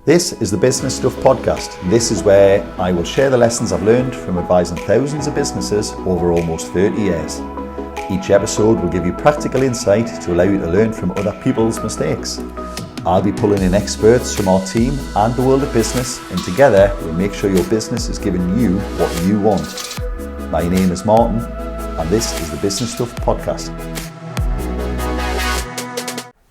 This is the Business Stuff Podcast. This is where I will share the lessons I've learned from advising thousands of businesses over almost 30 years. Each episode will give you practical insight to allow you to learn from other people's mistakes. I'll be pulling in experts from our team and the world of business, and together we'll make sure your business is giving you what you want. My name is Martin, and this is the Business Stuff Podcast.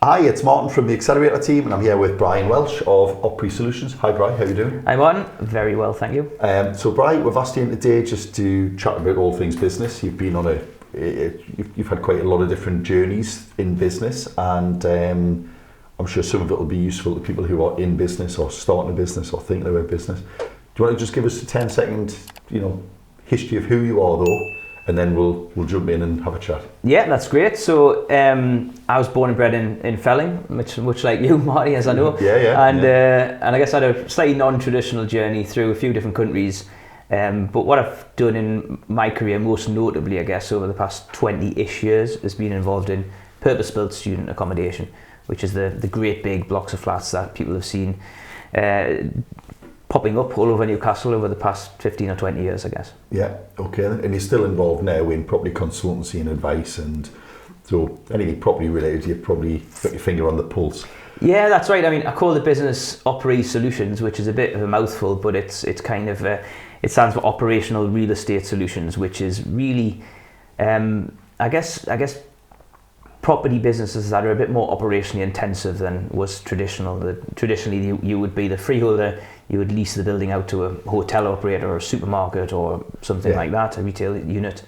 Hi, it's Martin from the Accelerator team, and I'm here with Brian Welsh of OPRE Solutions. Hi Brian, how are you doing? Hi Martin, very well, thank you. So Brian, we've asked you in today just to chat about all things business. You've been on you've had quite a lot of different journeys in business, and I'm sure some of it will be useful to people who are in business or starting a business or thinking about business. Do you want to just give us a 10-second, history of who you are though? And then we'll jump in and have a chat. Yeah, that's great. So I was born and bred in Felling, much like you, Marty, as I know. And I guess I had a slightly non-traditional journey through a few different countries. But what I've done in my career, most notably, I guess, over the past 20-ish years, has been involved in purpose-built student accommodation, which is the great big blocks of flats that people have seen popping up all over Newcastle over the past 15 or 20 years, I guess. Yeah, okay. And you're still involved now in property consultancy and advice, and so anything property related, you've probably got your finger on the pulse. Yeah, that's right. I mean, I call the business OPRE Solutions, which is a bit of a mouthful, but it's kind of, it stands for Operational Real Estate Solutions, which is really, I guess property businesses that are a bit more operationally intensive than was traditional. Traditionally, you would be the freeholder, you would lease the building out to a hotel operator or a supermarket or something like that, a retail unit.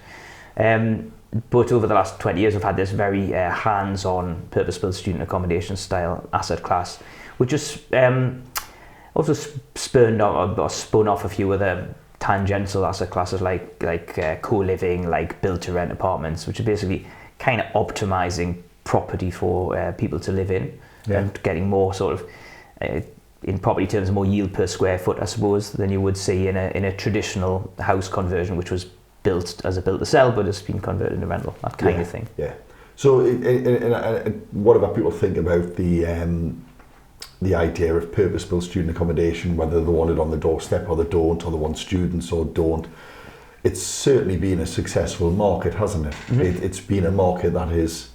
But over the last 20 years, I've had this very hands-on, purpose-built student accommodation style asset class, which is also spun off a few other tangential asset classes like co-living, like build-to-rent apartments, which are basically kind of optimizing property for people to live in and getting more sort of, in property terms, more yield per square foot, I suppose, than you would see in a traditional house conversion, which was built as a build to sell, but it's been converted into rental, that kind of thing. Yeah. So, what about people think about the idea of purpose-built student accommodation, whether they want it on the doorstep or they don't, or they want students or don't? It's certainly been a successful market, hasn't it? Mm-hmm. It's been a market that has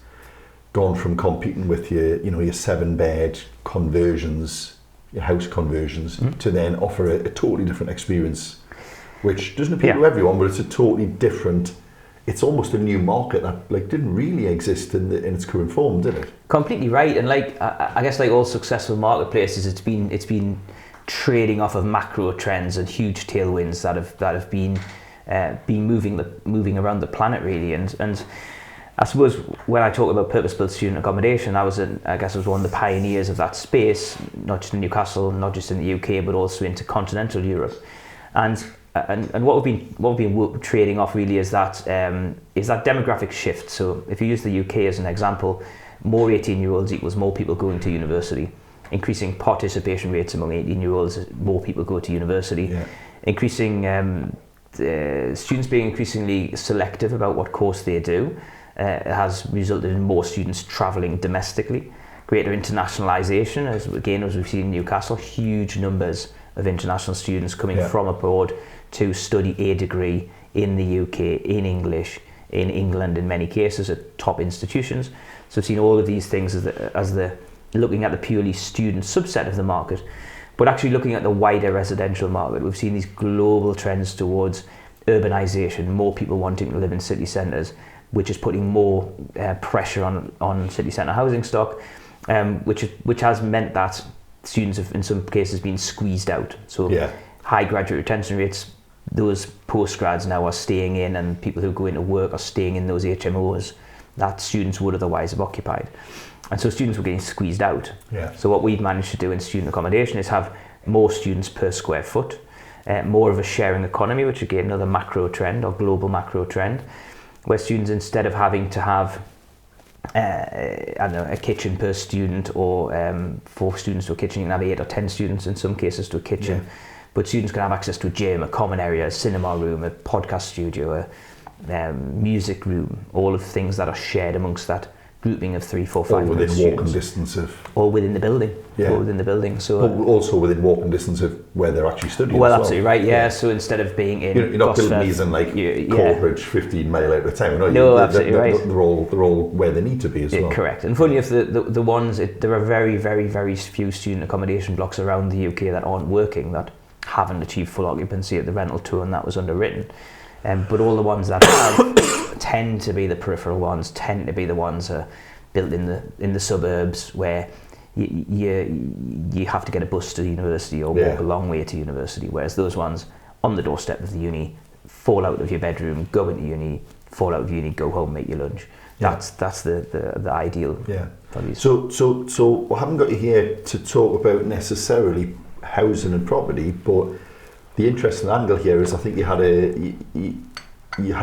gone from competing with your 7-bed conversions, your house conversions, to then offer a totally different experience, which doesn't appeal to everyone, but it's a totally different. It's almost a new market that didn't really exist in its current form, did it? Completely right, and I guess like all successful marketplaces, it's been trading off of macro trends and huge tailwinds that have been moving around the planet really, and I suppose when I talk about purpose-built student accommodation, I was one of the pioneers of that space, not just in Newcastle, not just in the UK, but also into continental Europe, and what we've been trading off really is that demographic shift. So if you use the UK as an example, more 18-year-olds equals more people going to university, increasing participation rates among 18-year-olds, more people go to university, increasing students being increasingly selective about what course they do has resulted in more students travelling domestically, greater internationalisation, as we've seen in Newcastle, huge numbers of international students coming from abroad to study a degree in the UK, in English, in England in many cases at top institutions. So we've seen all of these things as the looking at the purely student subset of the market. But actually looking at the wider residential market, we've seen these global trends towards urbanisation, more people wanting to live in city centres, which is putting more pressure on city centre housing stock, which has meant that students have in some cases been squeezed out. So high graduate retention rates, those postgrads now are staying in, and people who go into work are staying in those HMOs that students would otherwise have occupied. And so students were getting squeezed out. So what we've managed to do in student accommodation is have more students per square foot, more of a sharing economy, which again, another macro trend or global macro trend, where students, instead of having to have a kitchen per student, or 4 students to a kitchen, you can have 8 or 10 students in some cases to a kitchen, but students can have access to a gym, a common area, a cinema room, a podcast studio, a music room, all of the things that are shared amongst that grouping of 3, 4, 5 Or within students. walking distance of... Or within the building. Yeah. Or within the building. So But also within walking distance of where they're actually studying well, as absolutely right, yeah. So instead of being in You're not building Gosforth, these in like yeah. Corbridge, 15 mile out of town, are you? No, absolutely right. They're all where they need to be as well. Correct. And funny if the ones, there are very, very, very few student accommodation blocks around the UK that aren't working, that haven't achieved full occupancy at the rental tour, and that was underwritten. But all the ones that have tend to be the peripheral ones, tend to be the ones built in the suburbs where you have to get a bus to university or walk a long way to university, whereas those ones on the doorstep of the uni, fall out of your bedroom, go into uni, fall out of uni, go home, make your lunch. That's the ideal. Yeah. So I haven't got you here to talk about necessarily housing and property, but the interesting angle here is I think you had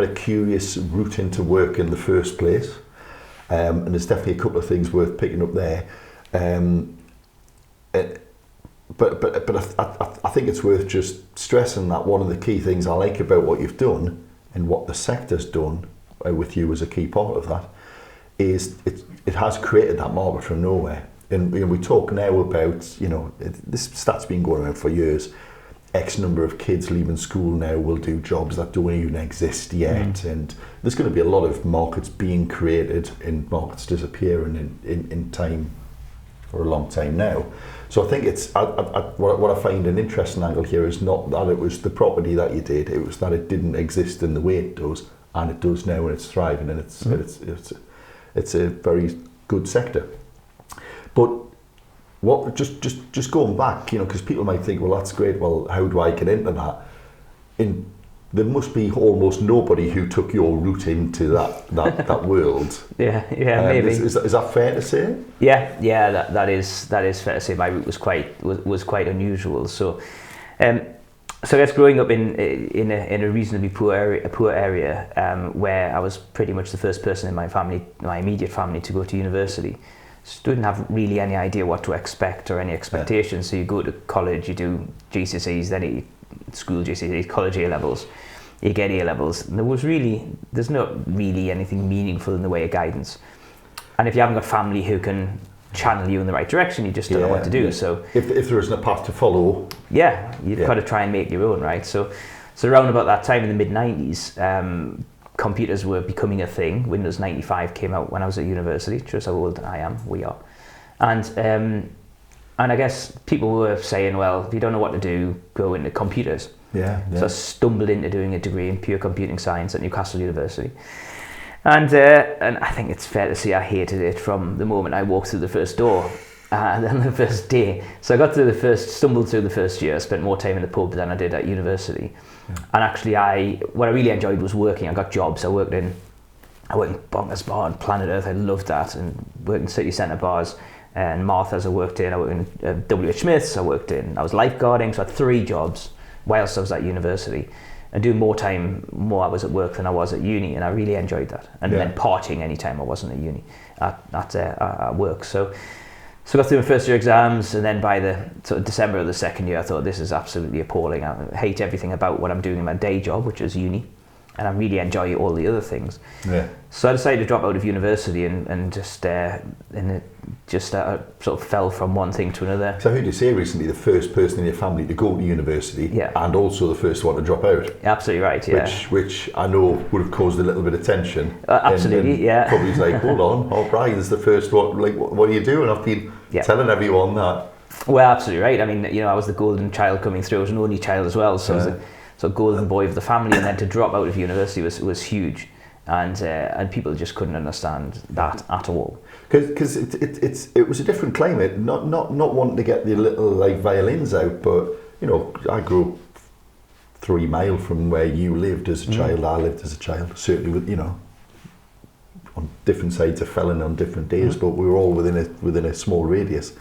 a curious route into work in the first place, and there's definitely a couple of things worth picking up there. But I think it's worth just stressing that one of the key things I like about what you've done and what the sector's done with you as a key part of that is it has created that market from nowhere. And we talk now about, this stat's been going around for years. X number of kids leaving school now will do jobs that don't even exist yet, and there's going to be a lot of markets being created and markets disappearing in time for a long time now. So I think it's what I find an interesting angle here is not that it was the property that you did, it was that it didn't exist in the way it does, and it does now, and it's thriving, and it's a very good sector. But what just going back, because people might think, well, that's great. Well, how do I get into that? There must be almost nobody who took your route into that world. Yeah, maybe. Is that fair to say? Yeah, that is fair to say. My route was quite unusual. So, so I guess growing up in a reasonably poor area, where I was pretty much the first person in my immediate family to go to university. So didn't have really any idea what to expect or any expectations. So you go to college, you do GCSEs, then school GCSEs, college A levels, you get A levels. And there's not really anything meaningful in the way of guidance. And if you haven't got family who can channel you in the right direction, you just don't know what to do. Yeah. So if there isn't a path to follow, you've got to try and make your own, right? So around about that time in the mid-90s, computers were becoming a thing. Windows 95 came out when I was at university. Just how old we are. And I guess people were saying, well, if you don't know what to do, go into computers. Yeah. So I stumbled into doing a degree in pure computing science at Newcastle University. And I think it's fair to say I hated it from the moment I walked through the first door. And then the first day. So I stumbled through the first year, spent more time in the pub than I did at university. Yeah. And actually what I really enjoyed was working. I got jobs. I worked in Bonkers Bar and Planet Earth. I loved that. And worked in city centre bars and Martha's I worked in WH Smith's. I was lifeguarding. So I had 3 jobs whilst I was at university. And doing more hours at work than I was at uni, and I really enjoyed that. And then partying any time I wasn't at uni, at work. So I got through my first year exams, and then by the sort of December of the second year, I thought this is absolutely appalling. I hate everything about what I'm doing in my day job, which is uni, and I really enjoy all the other things. Yeah. So I decided to drop out of university and just sort of fell from one thing to another. So I heard you say recently the first person in your family to go to university, and also the first one to drop out. Absolutely right, yeah. Which I know would have caused a little bit of tension. Absolutely, and probably was like, hold on, Brian is the first one. Like, what are you doing? I've been telling everyone that. Well, absolutely right. I mean, I was the golden child coming through. I was an only child as well, so I was the golden boy of the family, and then to drop out of university was huge. And people just couldn't understand that at all. Because it was a different climate. Not wanting to get the little like violins out, but I grew up 3 miles from where you lived as a child. I lived as a child, certainly with on different sides of Felon on different days, but we were all within a small radius.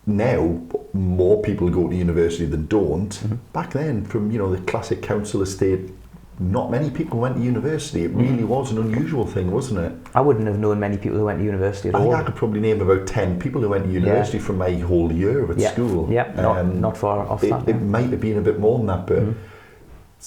Now more people go to university than don't. Back then, from the classic council estate, not many people went to university. It really was an unusual thing, wasn't it? I wouldn't have known many people who went to university at all. I think I could probably name about 10 people who went to university from my whole year at school. Yeah, not far off that. It might have been a bit more than that, but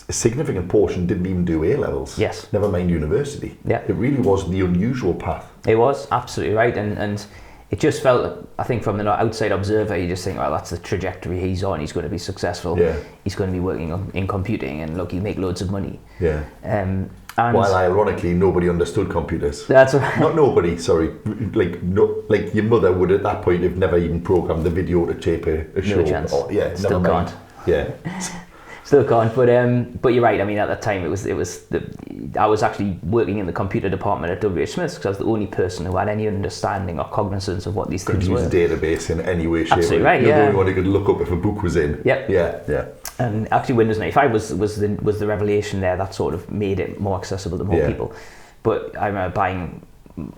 a significant portion didn't even do A-levels. Yes. Never mind university. Yeah. It really was the unusual path. It was absolutely right, and it just felt, I think, from the outside observer, you just think, well, that's the trajectory he's on. He's going to be successful. Yeah. He's going to be working in computing, and look, he'll make loads of money. Yeah. And while ironically, nobody understood computers. That's right. Not nobody, sorry. Like your mother would at that point have never even programmed the video to tape a show. No chance. Yeah, Still never mind. can't. Yeah. Still can't, but you're right. I mean, at that time, I was actually working in the computer department at WH Smith's because I was the only person who had any understanding or cognizance of what these things were. Could use a database in any way, shape. Absolutely right. You're Yeah. the only one who could look up if a book was in. Yep. Yeah. And actually, Windows 95 was the revelation there that sort of made it more accessible to more people. But I remember buying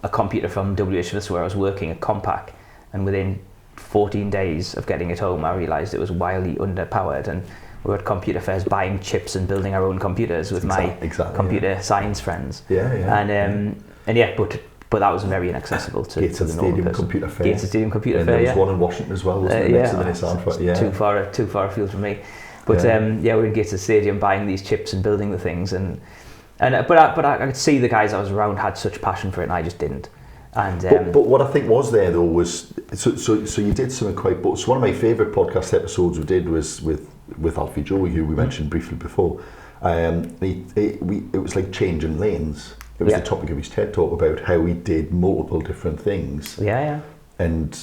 a computer from WH Smith's where I was working at Compaq, and within 14 days of getting it home, I realised it was wildly underpowered, and we were at computer fairs buying chips and building our own computers with my computer science friends. And but that was very inaccessible to Gates the normal Stadium person. Computer Fair. Gates Stadium Computer and Fair. there was one in Washington as well, wasn't it? Next to the Nissan Fair. Yeah. Too far afield from me. But we were in Gates Stadium buying these chips and building the things, but I could see the guys I was around had such passion for it, and I just didn't. And but what I think was there though was so you did something quite. So one of my favourite podcast episodes we did was with Alfie Joey, who we mentioned briefly before. It was like changing lanes. It was the topic of his TED talk about how he did multiple different things. And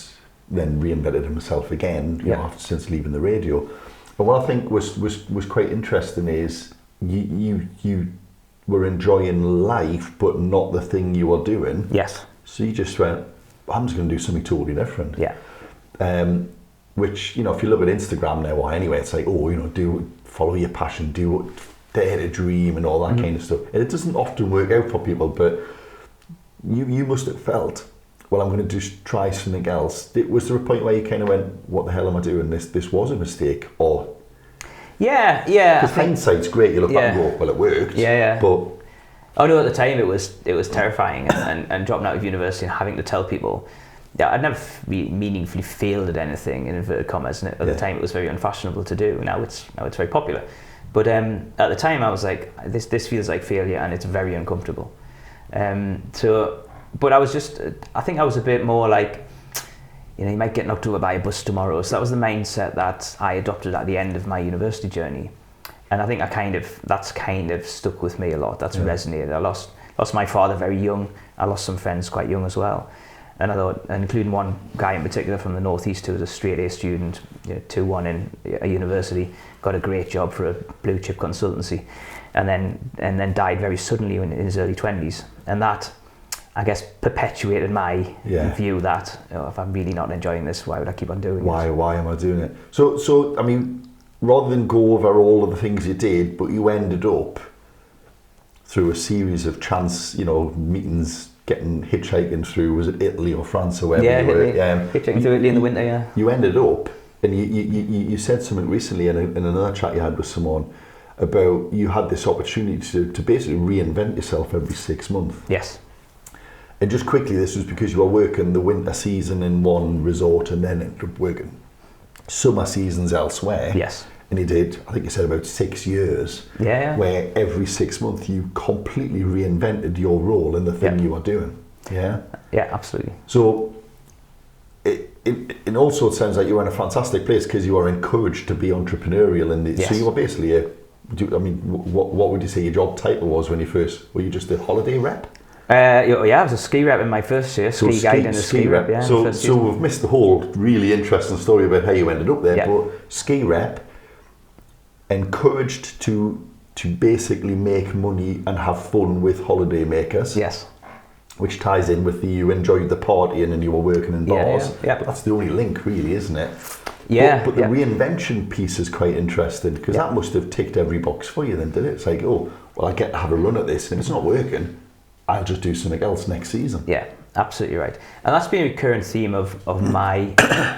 then reinvented himself again, you know, after since leaving the radio. And what I think was quite interesting is you were enjoying life, but not the thing you were doing. Yes. So you just went, I'm just going to do something totally different. Yeah. Which, you know, if you look at Instagram now or anyway, it's like, oh, you know, follow your passion, dare to dream and all that kind of stuff. And it doesn't often work out for people, but you must have felt, well, I'm going to just try something else. Was there a point where you kind of went, what the hell am I doing? This was a mistake? Or yeah. Because hindsight's great. You look back and go, well, it worked. Yeah. But no, at the time it was terrifying, and dropping out of university and having to tell people. Yeah, I'd never meaningfully failed at anything in inverted commas, and at the time it was very unfashionable to do. Now it's very popular, but at the time I was like, this feels like failure, and it's very uncomfortable. But I think I was a bit more like, you know, you might get knocked over by a bus tomorrow. So that was the mindset that I adopted at the end of my university journey, and I think that's kind of stuck with me a lot. That's resonated. I lost my father very young. I lost some friends quite young as well. And I thought, including one guy in particular from the Northeast who was a straight A student, 2-1 in a university, got a great job for a blue chip consultancy, and then died very suddenly in his early 20s. And that, I guess, perpetuated my view that if I'm really not enjoying this, why would I keep on doing it? Why am I doing it? So I mean, rather than go over all of the things you did, but you ended up through a series of chance, meetings, getting hitchhiking through, was it Italy or France or wherever you were? Hitchhiking through Italy in the winter, You ended up, and you said something recently in another chat you had with someone about you had this opportunity to basically reinvent yourself every 6 months. Yes. And just quickly, this was because you were working the winter season in one resort and then ended up working summer seasons elsewhere. Yes. And you did, I think you said about 6 years, where every 6 months you completely reinvented your role in the thing you were doing. Yeah? Yeah, absolutely. So it also sounds like you were in a fantastic place because you were encouraged to be entrepreneurial. So you were basically what would you say your job title was when you first, were you just a holiday rep? I was a ski rep in my first year, ski guide and a ski rep. Yeah, so we've missed the whole really interesting story about how you ended up there, but ski rep, encouraged to basically make money and have fun with holiday makers. Yes. Which ties in with you enjoyed the partying and you were working in bars. Yeah. But that's the only link really, isn't it? Yeah. But the reinvention piece is quite interesting because that must have ticked every box for you then, did it? It's like, oh, well, I get to have a run at this, and if it's not working, I'll just do something else next season. Yeah, absolutely right. And that's been a recurrent theme of my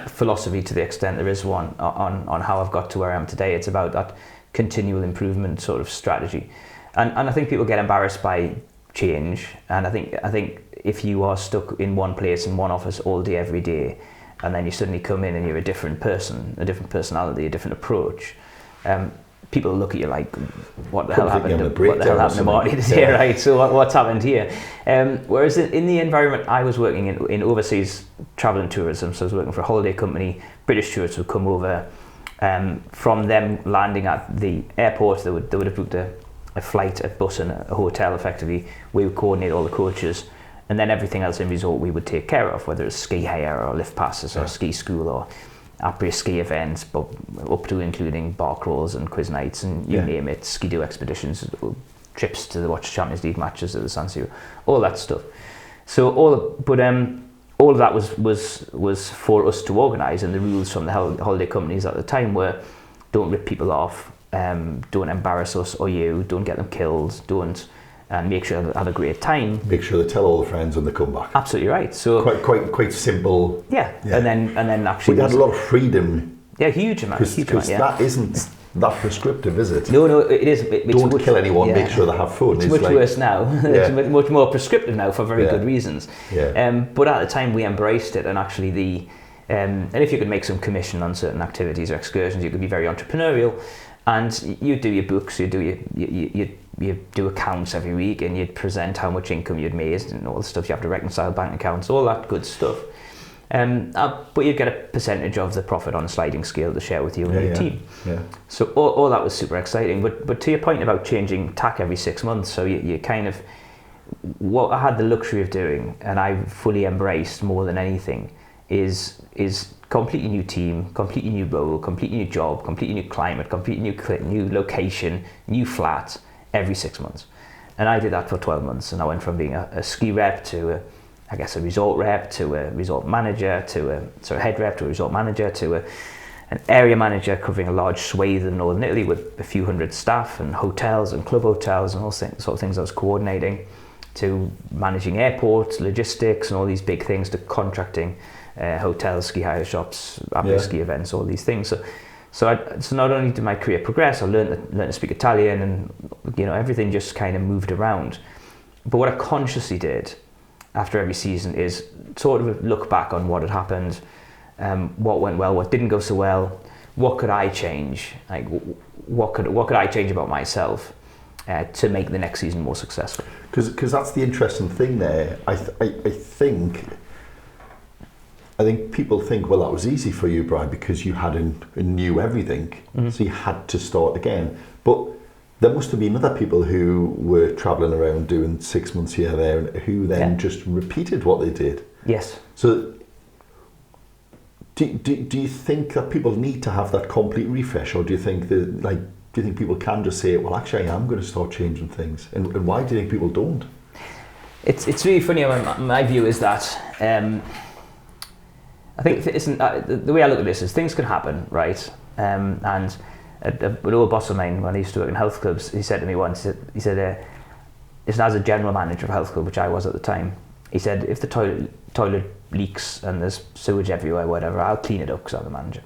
philosophy, to the extent there is one, on how I've got to where I am today. It's about that continual improvement sort of strategy. And I think people get embarrassed by change. And I think if you are stuck in one place, in one office all day, every day, and then you suddenly come in and you're a different person, a different personality, a different approach, people look at you like, what the Couldn't hell think happened? you're on a What the hell breakdown or happened to Marty something. today, Yeah. right? So what's happened here? Whereas in the environment I was working in overseas travel and tourism, so I was working for a holiday company. British tourists would come over. From them landing at the airport, they would have booked a flight, a bus, and a hotel. Effectively, we would coordinate all the coaches, and then everything else in resort we would take care of, whether it's ski hire or lift passes or ski school or OPRE ski events, but up to including bar crawls and quiz nights and you name it, ski-doo expeditions, trips to the watch Champions League matches at the San Siro, all that stuff. So all of that was for us to organise, and the rules from the holiday companies at the time were: don't rip people off, don't embarrass us or you, don't get them killed, and make sure they have a great time. Make sure they tell all the friends when they come back. Absolutely right. So quite simple. Yeah. And then actually, But you had a lot of freedom. Yeah, huge amount. Because that isn't that prescriptive, is it? No, it is. It's don't kill anyone. Make sure they have fun. It's much worse now. Yeah. It's much more prescriptive now for very good reasons. Yeah. But at the time, we embraced it, and actually and if you could make some commission on certain activities or excursions, you could be very entrepreneurial, and you do your books, you do accounts every week, and you'd present how much income you'd made and all the stuff. You have to reconcile bank accounts, all that good stuff. But you'd get a percentage of the profit on a sliding scale to share with you and your team. Yeah. So all that was super exciting. But to your point about changing tack every 6 months, so you kind of, what I had the luxury of doing, and I fully embraced more than anything, is completely new team, completely new role, completely new job, completely new climate, completely new location, new flat every 6 months. And I did that for 12 months, and I went from being a ski rep to a resort rep, to a resort manager, to a head rep, to a resort manager, to an area manager covering a large swathe of northern Italy with a few hundred staff and hotels and club hotels and all sort of things I was coordinating, to managing airports, logistics and all these big things, to contracting hotels, ski hire shops, ski events, all these things. So not only did my career progress, I learned to speak Italian, and everything just kind of moved around. But what I consciously did after every season is sort of look back on what had happened, what went well, what didn't go so well, what could I change, like what could I change about myself to make the next season more successful. Because that's the interesting thing there. I think people think, well, that was easy for you, Brian, because you knew everything, so you had to start again. But there must have been other people who were travelling around doing 6 months here and there, who then just repeated what they did. Yes. So do you think that people need to have that complete refresh, or do you think people can just say, well, actually, I am going to start changing things? And why do you think people don't? It's really funny. My view is that I think the way I look at this is things can happen, right? And an old boss of mine, when I used to work in health clubs, he said to me once, he said, as a general manager of a health club, which I was at the time, he said, if the toilet leaks and there's sewage everywhere, whatever, I'll clean it up because I'm the manager.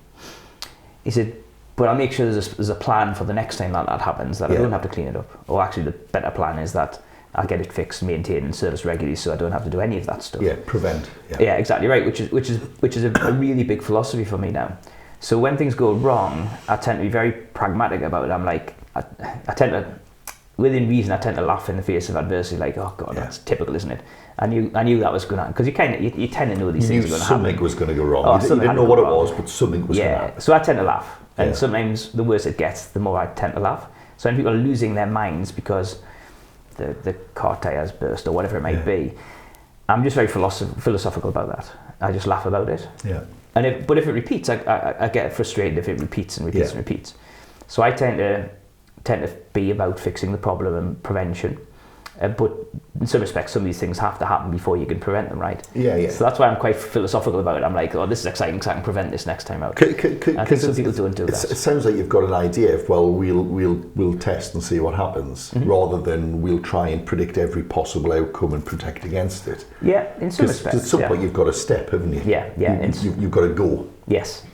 He said, but I'll make sure there's a plan for the next time that happens, that I don't have to clean it up. Or actually, the better plan is that I'll get it fixed, maintained, and serviced regularly, so I don't have to do any of that stuff. Yeah, prevent. Yeah, exactly right. Which is a really big philosophy for me now. So when things go wrong, I tend to be very pragmatic about it. I'm like, I tend to, within reason, I tend to laugh in the face of adversity. Like, oh God, that's typical, isn't it? I knew that was going to happen, because you tend to know these things are going to happen. Something was going to go wrong. You didn't know what it was, but something was going to happen. So I tend to laugh, and sometimes the worse it gets, the more I tend to laugh. So when people are losing their minds because the car tires burst or whatever it might be, I'm just very philosophical about that. I just laugh about it. Yeah. But if it repeats, I get frustrated if it repeats and repeats and repeats. So I tend to be about fixing the problem and prevention. But in some respects, some of these things have to happen before you can prevent them, right? Yeah. So that's why I'm quite philosophical about it. I'm like, oh, this is exciting because I can prevent this next time out. I think some people don't do that. It sounds like you've got an idea of, well, we'll test and see what happens, rather than we'll try and predict every possible outcome and protect against it. Yeah, in some respects. At some point you've got to step, haven't you? Yeah. You've got to go. Yes.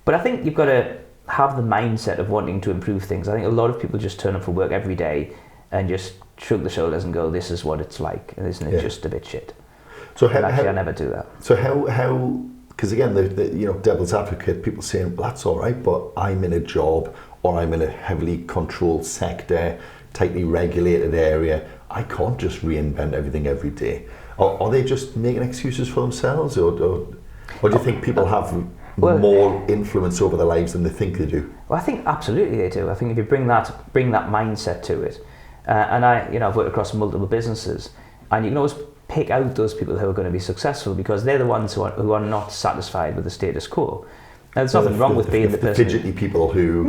But I think you've got to have the mindset of wanting to improve things. I think a lot of people just turn up for work every day and just shrug the shoulders and go, this is what it's like, and isn't it just a bit shit? So I never do that. So how because again, the devil's advocate, people saying, well, that's all right, but I'm in a job, or I'm in a heavily controlled sector, tightly regulated area. I can't just reinvent everything every day. Are they just making excuses for themselves, or do you think people have more influence over their lives than they think they do? Well, I think absolutely they do. I think if you bring that mindset to it, and I've worked across multiple businesses, and you can always pick out those people who are going to be successful because they're the ones who are not satisfied with the status quo. Now, there's nothing wrong with being the person. Fidgety people who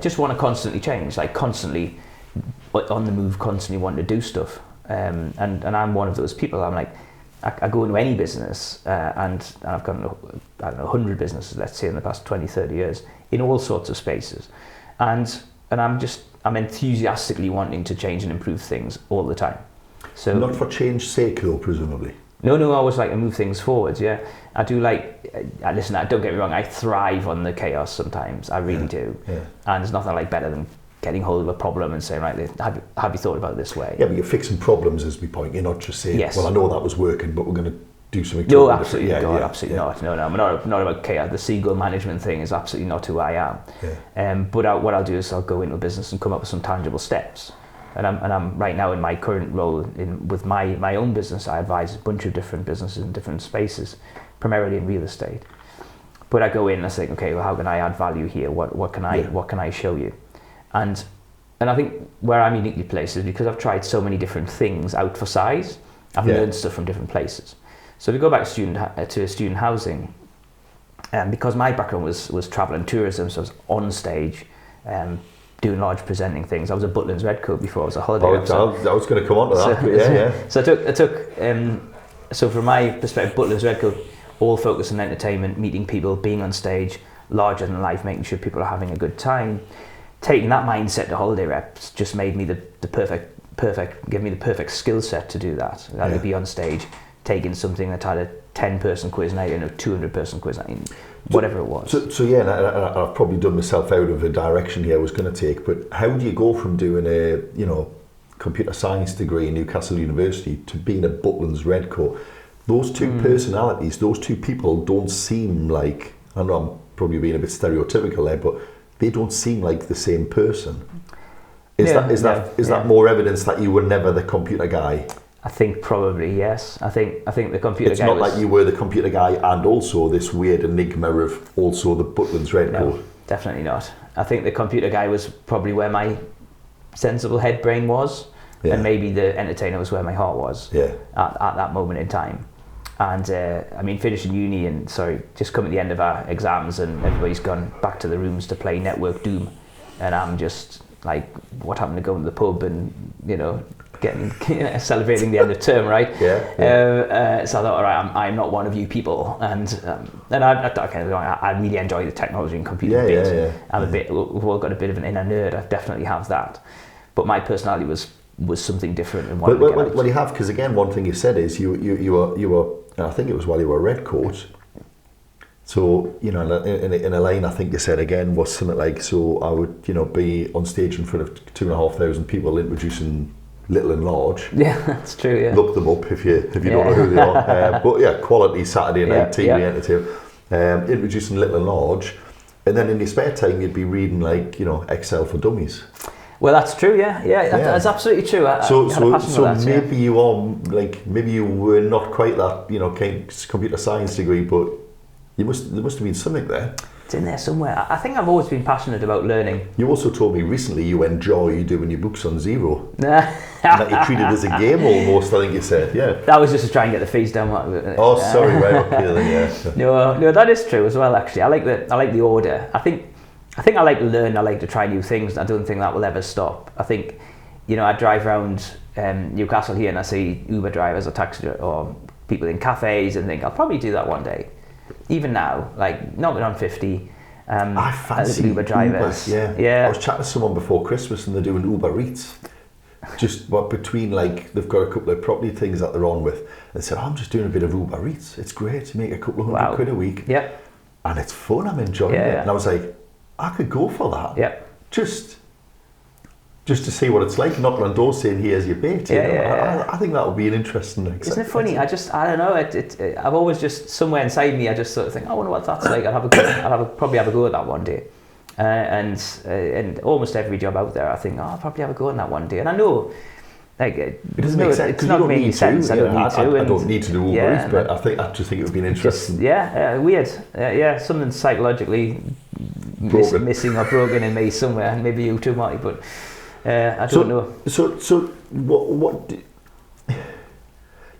just want to constantly change, like constantly on the move, constantly want to do stuff. And I'm one of those people. I'm like, I go into any business and I've got, 100 businesses, let's say, in the past 20, 30 years, in all sorts of spaces. And I'm enthusiastically wanting to change and improve things all the time. So not for change's sake, though, presumably. No, I always like to move things forwards, yeah. I do listen, don't get me wrong, I thrive on the chaos sometimes, I really do. Yeah. And there's nothing like better than getting hold of a problem and saying, right, have you thought about it this way? Yeah, but you're fixing problems as we point. You're not just saying, well, I know that was working, but we're going to do something. No, absolutely, absolutely not. No, I'm not about chaos. The seagull management thing is absolutely not who I am. Yeah. But what I'll do is I'll go into a business and come up with some tangible steps. And I'm right now in my current role with my own business. I advise a bunch of different businesses in different spaces, primarily in real estate. But I go in and I think, okay, well, how can I add value here? What can I show you? And I think where I'm uniquely placed is because I've tried so many different things out for size. I've learned stuff from different places. So if we go back to student housing, because my background was travel and tourism, so I was on stage, doing large presenting things. I was a Butlins Redcoat before I was a holiday officer. I was going to come on to that. So from my perspective, Butlins Redcoat, all focused on entertainment, meeting people, being on stage, larger than life, making sure people are having a good time. Taking that mindset to holiday reps just made me the perfect, gave me the perfect skill set to do that. I could be on stage, taking something that had a 10-person quiz night and a 200-person quiz night, whatever it was. So and I've probably done myself out of a direction here I was going to take, but how do you go from doing a computer science degree in Newcastle University to being a Butlins Redcoat? Those two personalities, those two people don't seem like, I know I'm probably being a bit stereotypical there, but they don't seem like the same person. Is that more evidence that you were never the computer guy? I think probably yes. I think the computer it's guy. It's not like you were the computer guy and also this weird enigma of also the Butlins Redcoat. No, definitely not. I think the computer guy was probably where my sensible head brain was, and maybe the entertainer was where my heart was at that moment in time. And finishing uni and just coming at the end of our exams and everybody's gone back to the rooms to play Network Doom, and I'm just like, what happened to going to the pub and celebrating the end of term, right? So I thought, all right, I'm not one of you people, and I really enjoy the technology and computing bit. We've all got a bit of an inner nerd. I definitely have that, but my personality was something different. And well, you have, because again, one thing you said is you were. I think it was while you were a Redcoat. So, in a line, I think you said again was something like, so I would, be on stage in front of 2,500 people introducing Little and Large. Yeah, that's true. Yeah. Look them up if you don't know who they are. But quality Saturday night TV entertainment. Introducing Little and Large, and then in your spare time you'd be reading Excel for Dummies. Well, that's true. That's absolutely true. Maybe you are maybe you were not quite that computer science degree, but there must have been something there. It's in there somewhere. I think I've always been passionate about learning. You also told me recently you enjoy doing your books on zero. That you treat it as a game almost, I think you said, That was just to try and get the fees down. Oh, sorry, right up here then, No, that is true as well, actually. I like the order. I think I like to learn, I like to try new things. I don't think that will ever stop. I think, I drive around Newcastle here and I see Uber drivers or taxi or people in cafes and think, I'll probably do that one day. Even now, not when I'm 50, I fancy Uber drivers. I was chatting to someone before Christmas and they're doing Uber Eats. Just between they've got a couple of property things that they're on with. And said, I'm just doing a bit of Uber Eats. It's great to make a couple of £100 a week. Yeah. And it's fun, I'm enjoying it. And I was like, I could go for that. Yeah. Just to see what it's like, knocking on doors saying, here's your bait. I think that would be an interesting exercise. Isn't it funny? I don't know. I've always just, somewhere inside me, I just sort of think, I wonder what that's like. I'll probably have a go at that one day. And almost every job out there, I think, I'll probably have a go on that one day. And I know, like, it doesn't make sense. It's not making sense. I don't need to. I don't need to do OPRE, but I just think it would be an interesting. Weird. Something psychologically missing or broken in me somewhere, and maybe you too, Marty. But I don't know. So what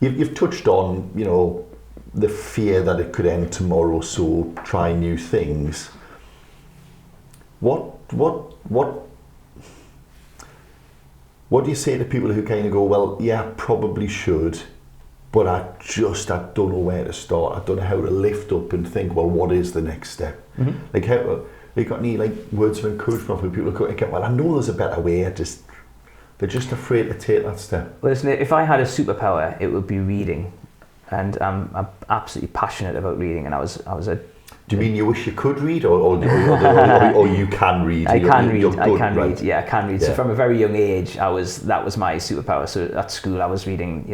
you've touched on, the fear that it could end tomorrow. So try new things. What do you say to people who kind of go, well, yeah, probably should, but I don't know where to start. I don't know how to lift up and think, well, what is the next step? Mm-hmm. Like, how you got any words of encouragement from people who go, well, I know there's a better way. They're just afraid to take that step. Well, listen, if I had a superpower, it would be reading, and I'm absolutely passionate about reading. And I was a. Do you mean you wish you could read, or you can read? I can read. Yeah, I can read. Yeah. So from a very young age, that was my superpower. So at school, I was reading,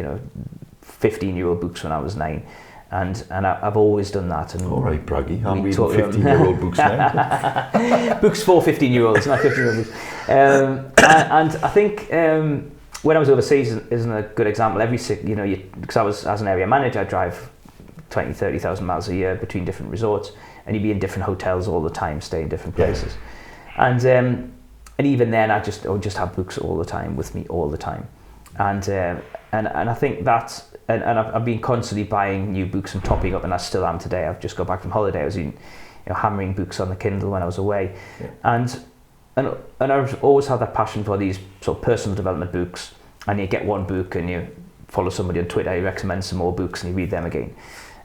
15-year-old books when I was 9, and I've always done that. And all right, braggy. I'm reading 15-year-old books now. Books for 15-year-olds, not 15-year-old books. And I think when I was overseas isn't a good example. Because I was, as an area manager, I drive 30,000 miles a year between different resorts, and you'd be in different hotels all the time, stay in different places. Yeah. And even then I would just have books all the time with me all the time. And I think that's, and I've been constantly buying new books and topping up, and I still am today. I've just got back from holiday. I was hammering books on the Kindle when I was away. Yeah. And I've always had that passion for these sort of personal development books, and you get one book and you follow somebody on Twitter, you recommend some more books and you read them again.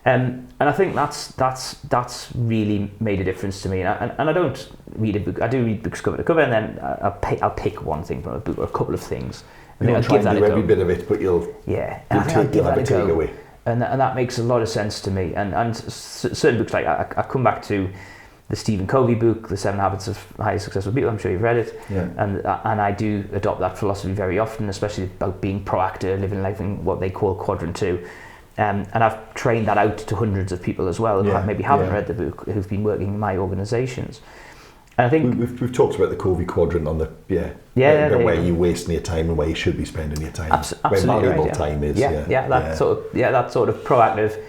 And I think that's really made a difference to me. And I don't read a book. I do read books cover to cover, and then I'll pick one thing from a book or a couple of things. And I'll give that a go. Every bit of it, but you'll have a takeaway. And that makes a lot of sense to me. And certain books, like I come back to the Stephen Covey book, The 7 Habits of Highly Successful People. I'm sure you've read it. Yeah. And I do adopt that philosophy very often, especially about being proactive, living life in what they call quadrant 2. And I've trained that out to hundreds of people as well who maybe haven't read the book, who've been working in my organisations. And I think we've talked about the Covey quadrant on where you're wasting your time and where you should be spending your time. Where valuable time is. That sort of proactive,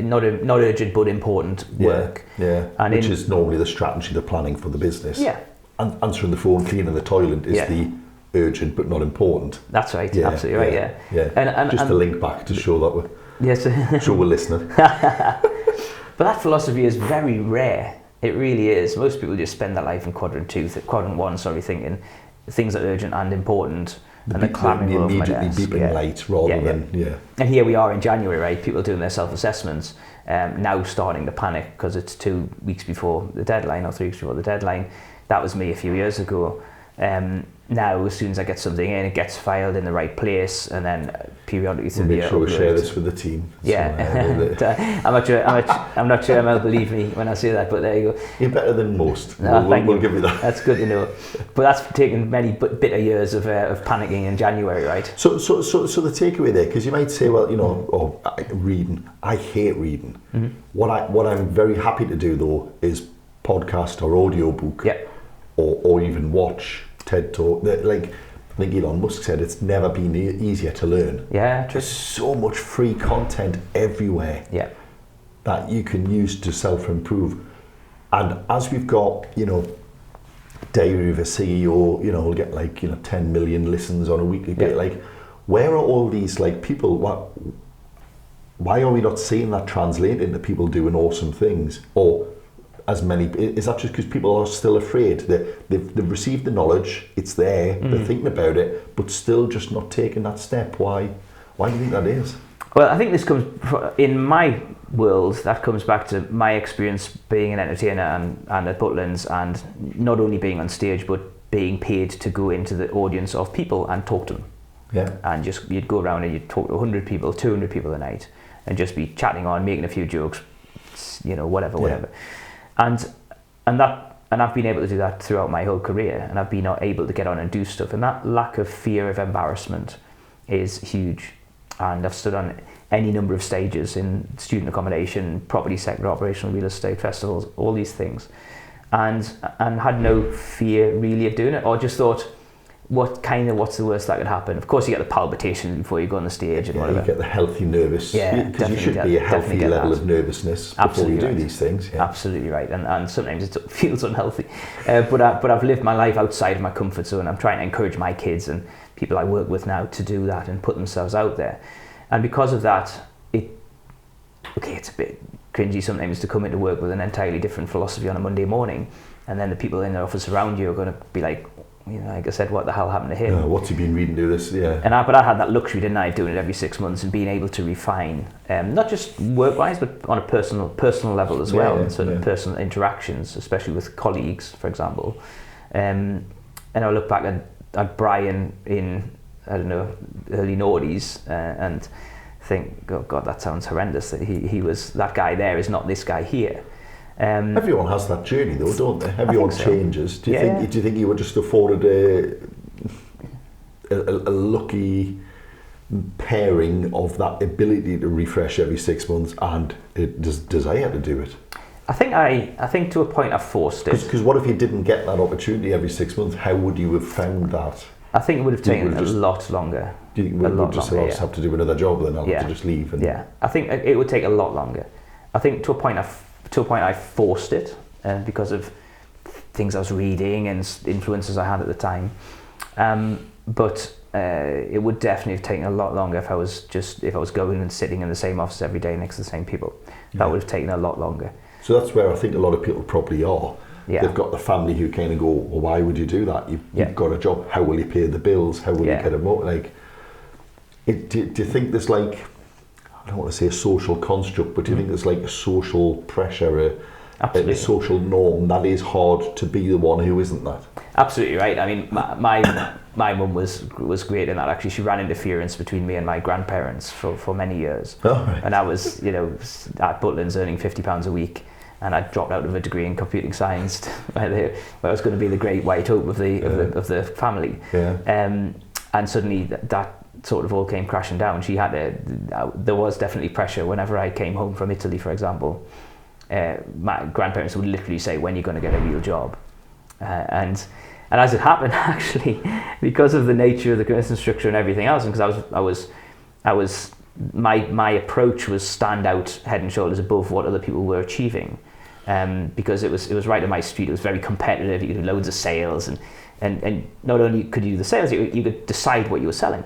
not urgent but important work. Yeah. And which is normally the strategy, the planning for the business. Yeah. And answering the phone, cleaning the toilet is the urgent but not important. That's right. Yeah, absolutely right. Yeah. And just to link back to show that we're listening. But that philosophy is very rare. It really is. Most people just spend their life in quadrant 1, thinking things that are urgent and important, and they're clambering over my desk. Immediately beeping light rather than. And here we are in January, right? People doing their self-assessments, now starting to panic because it's 2 weeks before the deadline or 3 weeks before the deadline. That was me a few years ago. Now, as soon as I get something in, it gets filed in the right place, and then periodically through the year. Make sure we share this with the team. Yeah, so, I'm not sure Mel believe me when I say that, but there you go. You're better than most. We'll give you that. That's good to know. But that's taken many bitter years of panicking in January, right? So the takeaway there, because you might say, well, reading. I hate reading. Mm-hmm. What I'm very happy to do though is podcast or audio book, or even watch TED Talk. Like I think Elon Musk said, it's never been easier to learn. Yeah, true. There's so much free content everywhere that you can use to self-improve. And as we've got, Diary of a CEO, we'll get 10 million listens on a weekly basis. Like, where are all these people? Why are we not seeing that translate into people doing awesome things? Or as many, is that just because people are still afraid that they've received the knowledge, it's there, they're thinking about it, but still just not taking that step? Why do you think that is? Well, I think this comes, in my world, that comes back to my experience being an entertainer and at Butlins, and not only being on stage, but being paid to go into the audience of people and talk to them. Yeah. And you'd go around and you'd talk to 100 people, 200 people a night, and just be chatting on, making a few jokes, whatever. And I've been able to do that throughout my whole career, and I've been able to get on and do stuff, and that lack of fear of embarrassment is huge. And I've stood on any number of stages in student accommodation, property sector, operational real estate festivals, all these things, and had no fear really of doing it, or just thought, what's the worst that could happen? Of course, you get the palpitations before you go on the stage and whatever. You get the healthy nervous, because definitely you should be a healthy level that. of nervousness before you do these things. Yeah. Absolutely right, and sometimes it feels unhealthy. But I've lived my life outside of my comfort zone. I'm trying to encourage my kids and people I work with now to do that and put themselves out there. And because of that, it's a bit cringy sometimes to come into work with an entirely different philosophy on a Monday morning, and then the people in the office around you are going to be like, like I said, what the hell happened to him? What's he been reading to this? Yeah. But I had that luxury, didn't I, doing it every 6 months and being able to refine, not just work-wise, but on a personal level as well, and sort of personal interactions, especially with colleagues, for example. And I look back at Brian in, I don't know, early noughties, and think, oh God, that sounds horrendous. That he was, that guy there is not this guy here. Everyone has that journey, though, don't they? Everyone changes. Do you think you were just afforded a lucky pairing of that ability to refresh every 6 months and desire to do it? I think to a point I forced it. Because what if you didn't get that opportunity every 6 months? How would you have found that? I think it would have taken a lot longer. Do you think we would just have to do another job, then I'll have to just leave? I think it would take a lot longer. I think to a point I forced it because of things I was reading and influences I had at the time. But it would definitely have taken a lot longer if I was going and sitting in the same office every day next to the same people. That would have taken a lot longer. So that's where I think a lot of people probably are. Yeah. They've got the family who kind of go, well, why would you do that? You've got a job. How will you pay the bills? How will you get a motor? Do you think there's I don't want to say a social construct, but do you think there's a social pressure, a social norm that is hard to be the one who isn't that? Absolutely right. I mean, my mum was great in that. Actually, she ran interference between me and my grandparents for many years. Oh, right. And I was, at Butlins earning £50 a week, and I dropped out of a degree in computing science, where I was going to be the great white hope of the family. Yeah. And suddenly that sort of all came crashing down. There was definitely pressure whenever I came home from Italy, for example. My grandparents would literally say, when are you going to get a real job? And as it happened, actually, because of the nature of the commission structure and everything else, and because my approach was stand out head and shoulders above what other people were achieving, because it was right in my street. It was very competitive. You could do loads of sales, and not only could you do the sales, you could decide what you were selling.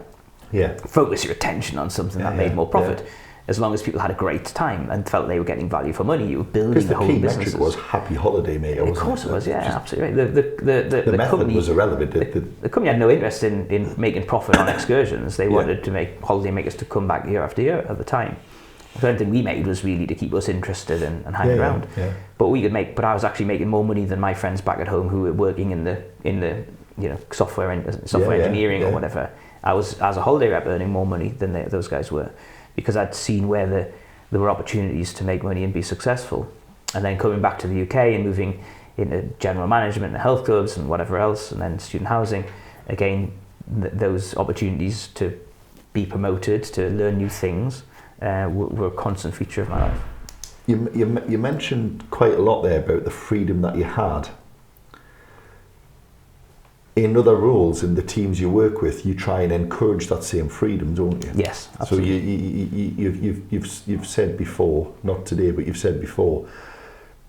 Yeah. Focus your attention on something that made more profit. Yeah. As long as people had a great time and felt they were getting value for money, you were building the whole business. Because the key metric was happy holiday maker, wasn't it? Of course it was, absolutely right. The method company was irrelevant. The company had no interest in making profit on excursions. They wanted to make holiday makers to come back year after year at the time. So anything we made was really to keep us interested and hang around. Yeah. But I was actually making more money than my friends back at home who were working in the software engineering or whatever. I was, as a holiday rep, earning more money than those guys were, because I'd seen where there were opportunities to make money and be successful. And then coming back to the UK and moving into general management and health clubs and whatever else, and then student housing, again, those opportunities to be promoted, to learn new things, were a constant feature of my life. You mentioned quite a lot there about the freedom that you had. In other roles in the teams you work with, you try and encourage that same freedom, don't you? Yes, absolutely. So you've said before, not today, but you've said before,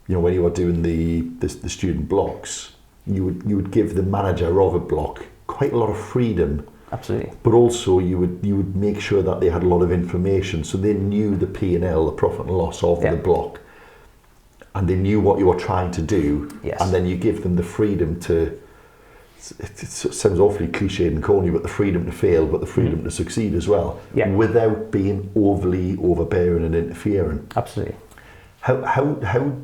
when you were doing the student blocks, you would give the manager of a block quite a lot of freedom. Absolutely. But also you would make sure that they had a lot of information, so they knew the P&L, the profit and loss of the block, and they knew what you were trying to do. Yes. And then you give them the freedom to. It sounds awfully cliched and corny, but the freedom to fail, but the freedom to succeed as well, without being overly overbearing and interfering. Absolutely. How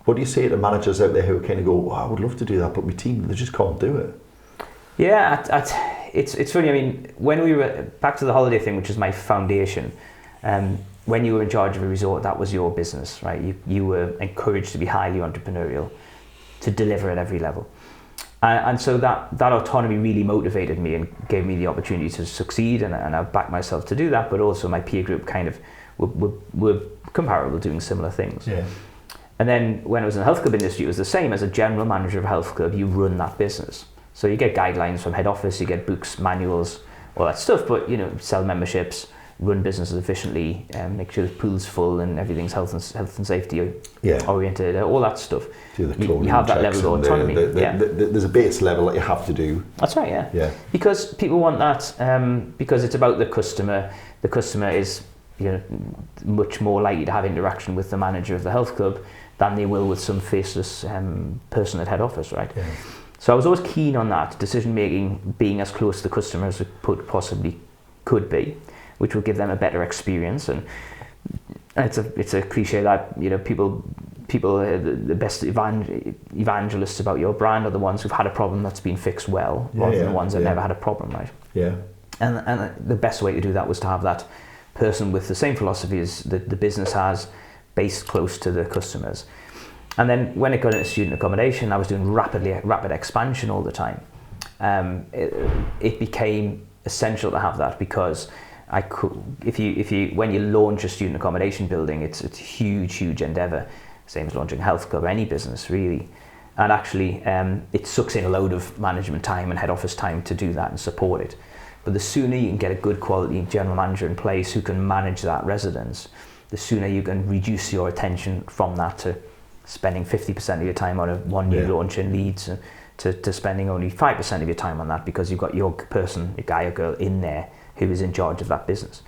what do you say to managers out there who kind of go, I would love to do that, but my team, they just can't do it? Yeah, it's funny. I mean, when we were back to the holiday thing, which is my foundation, when you were in charge of a resort, that was your business, right? You were encouraged to be highly entrepreneurial, to deliver at every level. And so that autonomy really motivated me and gave me the opportunity to succeed, and I backed myself to do that, but also my peer group kind of were comparable, doing similar things. Yeah. And then when I was in the health club industry, it was the same. As a general manager of a health club, you run that business. So you get guidelines from head office, you get books, manuals, all that stuff, but sell memberships, run businesses efficiently, make sure the pool's full and everything's health and safety oriented, all that stuff. You have that level of autonomy. There's a base level that you have to do. That's right, yeah. Because people want that, because it's about the customer. The customer is much more likely to have interaction with the manager of the health club than they will with some faceless person at head office, right? Yeah. So I was always keen on that, decision making being as close to the customer as it possibly could be, which will give them a better experience. And it's a cliche that people the best evangelists about your brand are the ones who've had a problem that's been fixed well, rather than the ones that never had a problem, right? Yeah. And the best way to do that was to have that person with the same philosophy as the business has, based close to the customers. And then when it got into student accommodation, I was doing rapid expansion all the time. It became essential to have that, because I could, when you launch a student accommodation building, it's a huge endeavour, same as launching a health club, any business really. And actually, it sucks in a load of management time and head office time to do that and support it. But the sooner you can get a good quality general manager in place who can manage that residence, the sooner you can reduce your attention from that to spending 50% of your time on one new launch in Leeds, to spending only 5% of your time on that, because you've got your person, your guy or girl in there who is in charge of that business.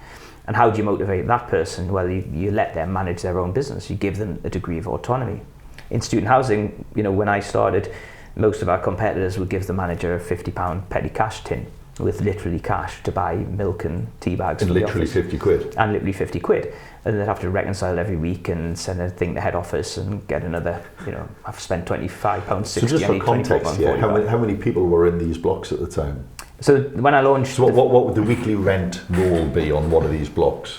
And how do you motivate that person? Well, you let them manage their own business. You give them a degree of autonomy. In student housing, when I started, most of our competitors would give the manager a £50 petty cash tin with literally cash to buy milk and tea bags. And literally 50 quid. And literally 50 quid. And they'd have to reconcile every week and send a thing to head office and get another, I've spent £25.60. So just for context, how many people were in these blocks at the time? So when I launched... So what would the weekly rent roll be on one of these blocks?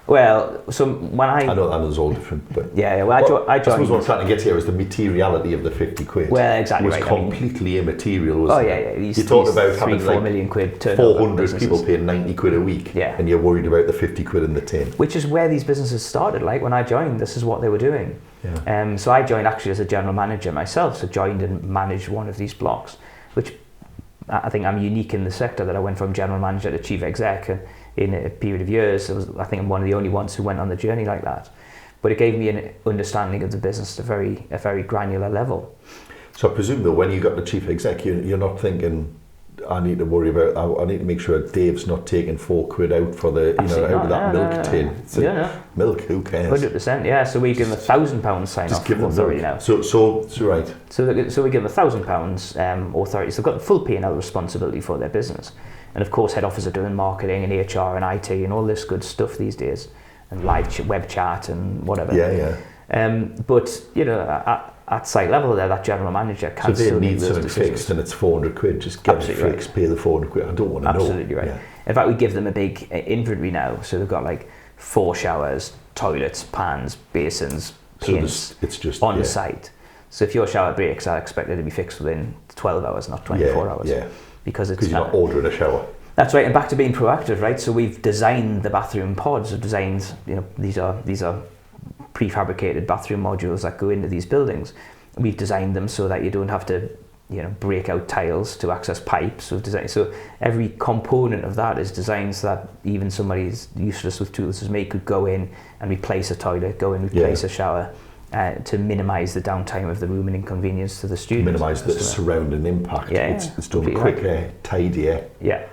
Well, so when I know that is all different, but... Well, I joined... I suppose what I'm trying to get here is the materiality of the 50 quid. Well, exactly right. completely immaterial, wasn't it? You talk about having 4 million quid turnover 400 people paying 90 quid a week, and you're worried about the 50 quid in the tin. Which is where these businesses started. Like when I joined, this is what they were doing. Yeah. So I joined actually as a general manager myself, so joined and managed one of these blocks, which I think I'm unique in the sector, that I went from general manager to chief exec in a period of years. I think I'm one of the only ones who went on the journey like that. But it gave me an understanding of the business at a very granular level. So I presume though, when you got the chief exec, you're not thinking, I need to worry about, I need to make sure Dave's not taking 4 quid out for the, out of that milk tin. Milk, who cares? 100%, yeah. So we give them £1,000 sign off authority now. So right. So we give them £1,000 authority. So they've got full P&L responsibility for their business. And of course, head office are doing marketing and HR and IT and all this good stuff these days, and live web chat and whatever. But at site level there, that general manager can still need something fixed and it's 400 quid, just get it fixed, pay the 400 quid. I don't want to know. Absolutely right. Yeah. In fact, we give them a big inventory now, so they've got like 4 showers, toilets, pans, basins, paints, so it's just on site. So if your shower breaks, I expect it to be fixed within 12 hours, not 24 hours. Yeah. Because you're not ordering a shower. That's right, and back to being proactive, right? So we've designed the bathroom pods, these are prefabricated bathroom modules that go into these buildings. We've designed them so that you don't have to, break out tiles to access pipes. So every component of that is designed so that even somebody as useless with tools as me could go in and replace a toilet, go in and replace a shower, to minimise the downtime of the room and inconvenience to the students. Minimise the surrounding impact. It's done quicker, tidier. Yeah,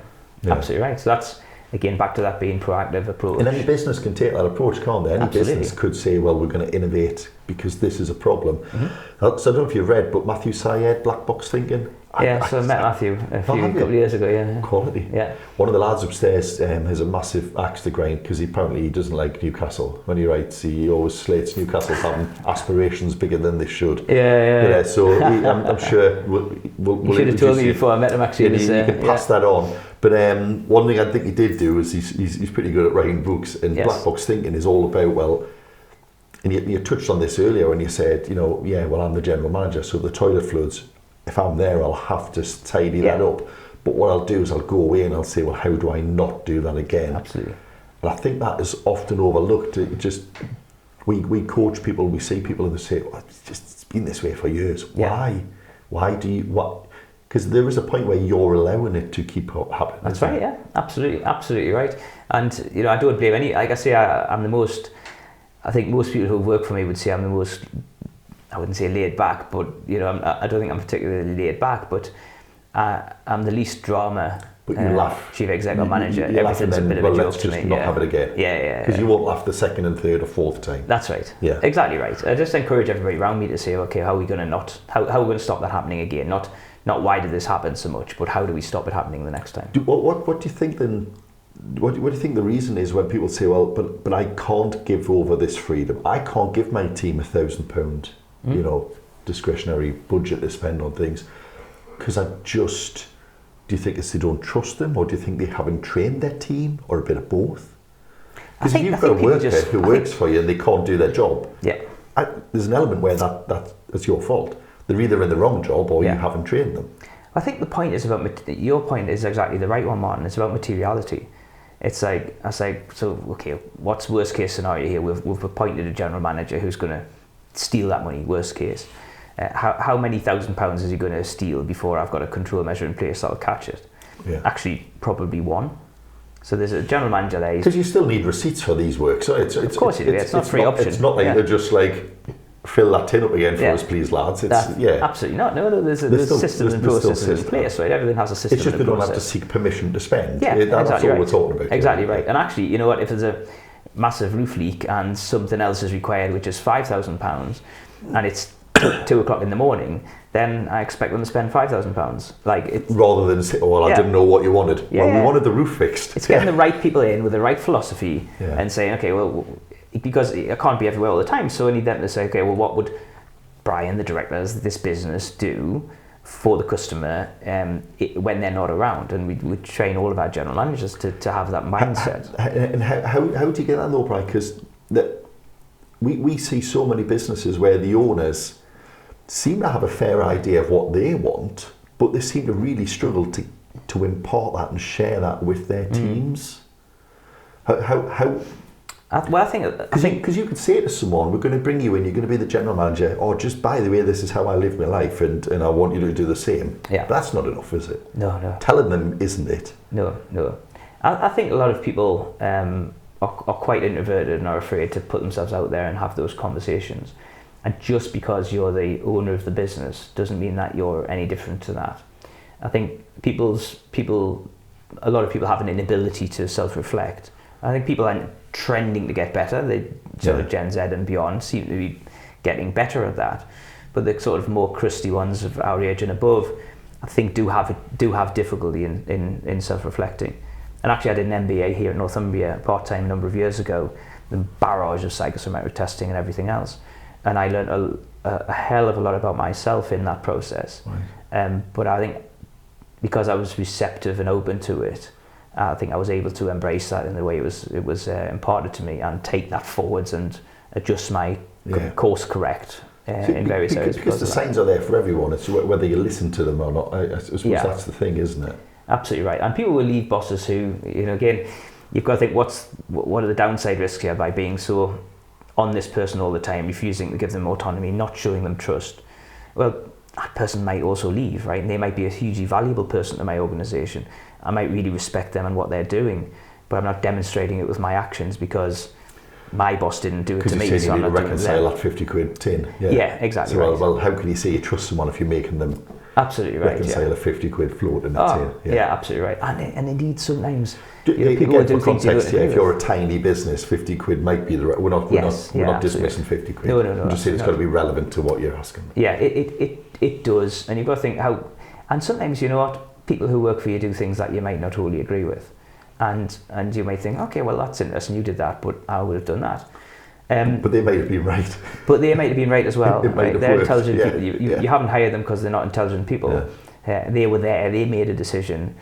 absolutely right. So that's, again, back to that being proactive approach. And any business can take that approach, can't they? Any business could say, well, we're going to innovate because this is a problem. So I don't know if you've read, but Matthew Syed, Black Box Thinking. So I met Matthew a couple of years ago. Quality. Yeah. One of the lads upstairs has a massive axe to grind because he doesn't like Newcastle. When he writes, he always slates Newcastle having aspirations bigger than they should. Yeah. So I'm sure we'll you should have told me before I met him actually. You can pass that on. But one thing I think he did do is he's pretty good at writing books, and Black Box Thinking is all about, and you touched on this earlier when you said, I'm the general manager, so the toilet floods, if I'm there, I'll have to tidy that up. But what I'll do is I'll go away and I'll say, well, how do I not do that again? Absolutely. And I think that is often overlooked. It just we coach people, we see people and they say, oh, it's been this way for years. Yeah. Why do you, what? Because there is a point where you're allowing it to keep happening. That's right, yeah, absolutely right. And, you know, I don't blame any, like I say, I'm the most, I think most people who work for me would say I'm the most, I wouldn't say laid back, but, you know, I don't think I'm particularly laid back, but I'm the least drama. But you laugh. Chief executive manager. You laugh and Everything's then, a bit of well, a joke let's to just me. not have it again. Yeah. Because you won't laugh the second and third or fourth time. That's right. Yeah. Exactly right. I just encourage everybody around me to say, okay, how are we going to how are we going to stop that happening again? Not why did this happen so much, but how do we stop it happening the next time? What do you think then? What do you think the reason is when people say, well, but I can't give over this freedom. I can't give my team £1,000, you know, discretionary budget to spend on things because I just. Do you think it's they don't trust them, or do you think they haven't trained their team, or a bit of both? Because if you've got a worker who works for you and they can't do their job, there's an element where that's your fault. They're either in the wrong job or you haven't trained them. I think the point is your point is exactly the right one, Martin. It's about materiality. It's like, so okay, what's worst case scenario here? We've appointed a general manager who's going to steal that money, worst case. How many £1,000 is he going to steal before I've got a control measure in place that'll catch it? Yeah. Actually, probably one. So there's a general manager there. Because you still need receipts for these works. So of course you do. It's not a free option. It's not like they're just like, fill that tin up again for us, please, lads. Absolutely not. No, there's systems and processes in place, right? Everything has a system. It's just and they don't have to seek permission to spend. Yeah, that's exactly all we're talking about. Exactly right. And actually, you know what? If there's a massive roof leak and something else is required, which is £5,000, and it's 2 o'clock in the morning, then I expect them to spend £5,000. Rather than say, oh, well, I didn't know what you wanted. We wanted the roof fixed. It's getting the right people in with the right philosophy and saying, okay, well, because I can't be everywhere all the time, so I need them to say, okay, well, what would Brian, the director of this business, do for the customer when they're not around? And we train all of our general managers to have that mindset. And how do you get that though, Brian? Because we see so many businesses where the owners seem to have a fair idea of what they want, but they seem to really struggle to impart that and share that with their teams. How? Well, I think because you could say to someone, "We're going to bring you in. You're going to be the general manager." Or just by the way, this is how I live my life, and I want you to do the same. Yeah, but that's not enough, is it? No. Telling them isn't it? No. I think a lot of people are quite introverted and are afraid to put themselves out there and have those conversations. And just because you're the owner of the business doesn't mean that you're any different to that. I think a lot of people have an inability to self-reflect. I think people aren't trending to get better. They sort of Gen Z and beyond seem to be getting better at that. But the sort of more crusty ones of our age and above, I think do have difficulty in self-reflecting. And actually I did an MBA here at Northumbria part-time a number of years ago, the barrage of psychosomatic testing and everything else. And I learned a hell of a lot about myself in that process. Right. But I think because I was receptive and open to it, I think I was able to embrace that in the way it was imparted to me and take that forwards and adjust my course correct in various areas. Because the signs are there for everyone. It's whether you listen to them or not. I suppose that's the thing, isn't it? Absolutely right. And people will leave bosses who, again, you've got to think what are the downside risks here by being so on this person all the time, refusing to give them autonomy, not showing them trust. Well, that person might also leave, right? And they might be a hugely valuable person to my organisation. I might really respect them and what they're doing, but I'm not demonstrating it with my actions because my boss didn't do it to me. Because you need to reconcile that 50 quid tin. Yeah, exactly. So, well, how can you say you trust someone if you're making them absolutely right, reconcile a 50 quid float in a tin? Yeah, absolutely right. And indeed, sometimes people will do context here. If you're a tiny business, 50 quid might be the right. We're not dismissing 50 quid. No. I'm just saying it's got to be relevant to what you're asking. Yeah, it does, and you've got to think how. And sometimes you know what, people who work for you do things that you might not totally agree with, and you might think, okay, well that's interesting, you did that, but I would have done that. But they might have been right. But they might have been right as well. Right? They're worked. intelligent people. You haven't hired them because they're not intelligent people. Yeah. They were there. They made a decision.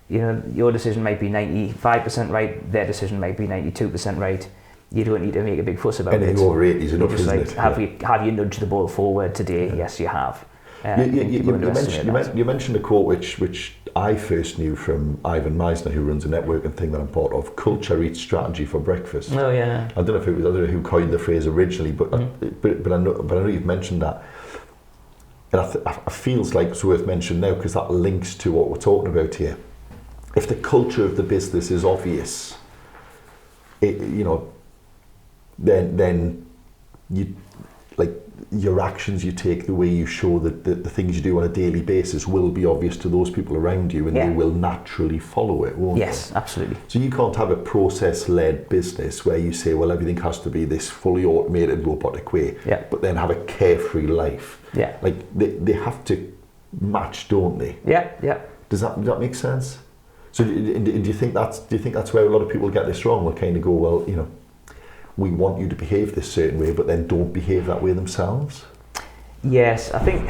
Your decision might be 95% right. Their decision might be 92% right. You don't need to make a big fuss about it. Anything over 80 is enough, isn't it? Have you nudged the ball forward today? Yeah. Yes, you have. You mentioned a quote which I first knew from Ivan Meisner, who runs a networking thing that I'm part of, culture eats strategy for breakfast. Oh yeah. I don't know if it was, I don't know who coined the phrase originally, but but I know you've mentioned that. And I feels like it's worth mentioning now because that links to what we're talking about here. If the culture of the business is obvious, then you, like, your actions you take, the way you show that the things you do on a daily basis will be obvious to those people around you, and they will naturally follow it, won't they? Yes, absolutely. So you can't have a process-led business where you say, well, everything has to be this fully automated robotic way, but then have a carefree life. Yeah. Like, they have to match, don't they? Yeah, yeah. Does that make sense? So do you think that's where a lot of people get this wrong? They kind of go, well, we want you to behave this certain way, but then don't behave that way themselves? Yes, I think...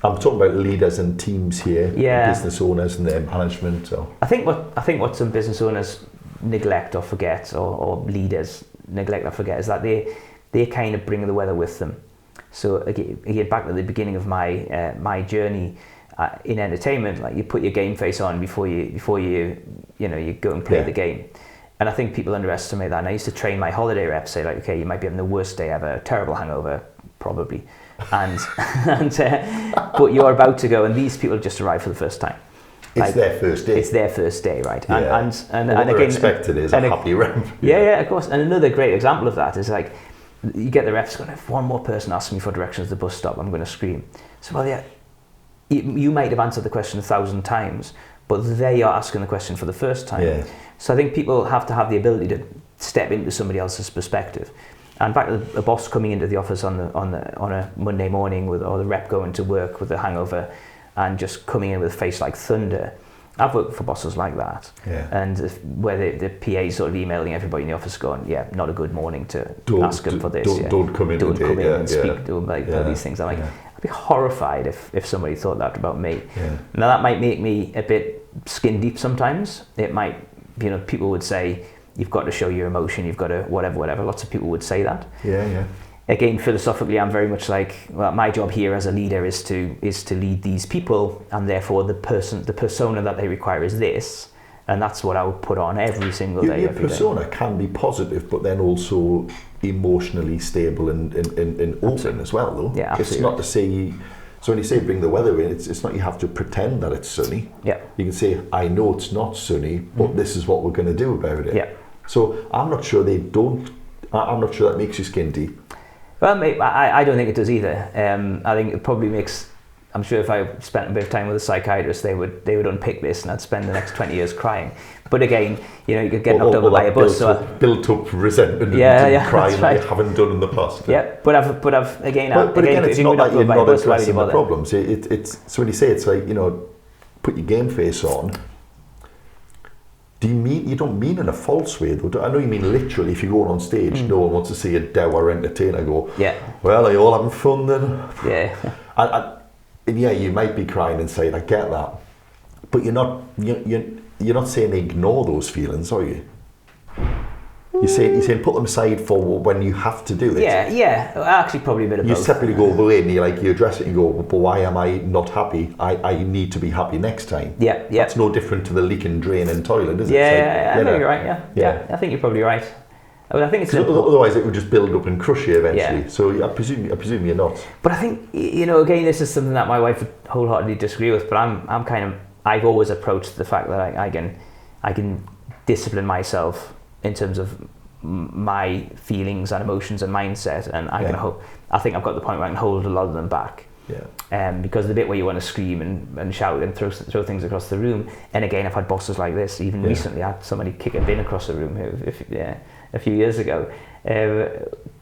I'm talking about leaders and teams here, business owners and their management. So. I think what some business owners neglect or forget, or leaders neglect or forget, is that they kind of bring the weather with them. So again, back at the beginning of my journey in entertainment, like, you put your game face on before you go and play the game. And I think people underestimate that. And I used to train my holiday reps, say, like, okay, you might be having the worst day ever, terrible hangover, probably. But you're about to go, and these people just arrived for the first time. It's their first day. It's their first day, right? Yeah. And what they're expected is a happy rep. Yeah, of course. And another great example of that is, like, you get the reps going, if one more person asks me for directions to the bus stop, I'm going to scream. So, well, yeah, you might have answered the question 1,000 times, but they are asking the question for the first time. Yeah. So I think people have to have the ability to step into somebody else's perspective. And back to the boss coming into the office on a Monday morning or the rep going to work with a hangover and just coming in with a face like thunder. I've worked for bosses like that, and where the PA sort of emailing everybody in the office going, not a good morning to ask them for this. Don't come in and speak to them about these things. I'm like, I'd be horrified if somebody thought that about me. Yeah. Now that might make me a bit skin deep sometimes. It might, people would say, you've got to show your emotion, you've got to whatever. Lots of people would say that. Yeah. Again, philosophically, I'm very much like, well, my job here as a leader is to lead these people, and therefore the persona that they require is this, and that's what I would put on every single day. Your persona can be positive, but then also emotionally stable and open as well, though. Yeah, absolutely. It's not to say. So when you say bring the weather in, it's not you have to pretend that it's sunny. Yeah. You can say, I know it's not sunny, but this is what we're going to do about it. Yeah. So I'm not sure that makes you skin deep. Well, mate, I don't think it does either. I think it probably makes. I'm sure if I spent a bit of time with a psychiatrist, they would unpick this, and I'd spend the next 20 years crying. But again, you could get knocked over by a bus. Built up resentment and crying that you haven't done in the past. Yeah, but I've again, it's not that you're not addressing the problems. It's so when you say it's like, put your game face on. Do you mean, you don't mean in a false way though? I know you mean literally. If you're going on stage, no one wants to see a dour entertainer go, well, are you all having fun then? Yeah. And you might be crying inside, I get that. But you're not saying ignore those feelings, are you? You're saying put them aside for when you have to do it. Yeah. Actually, probably a bit of both. You separately go away and you address it and you go, but why am I not happy? I need to be happy next time. Yeah. That's no different to the leaking drain and toilet, is it? I think you're right. Yeah. I think you're probably right. I think it's otherwise it would just build up and crush you eventually. Yeah. So I presume you're not. But I think again, this is something that my wife would wholeheartedly disagree with. But I've always approached the fact that I can discipline myself in terms of my feelings and emotions and mindset, and I think I've got the point where I can hold a lot of them back. Yeah. Because the bit where you want to scream and shout and throw things across the room, and again, I've had bosses like this. Even recently, I had somebody kick a bin across the room. A few years ago,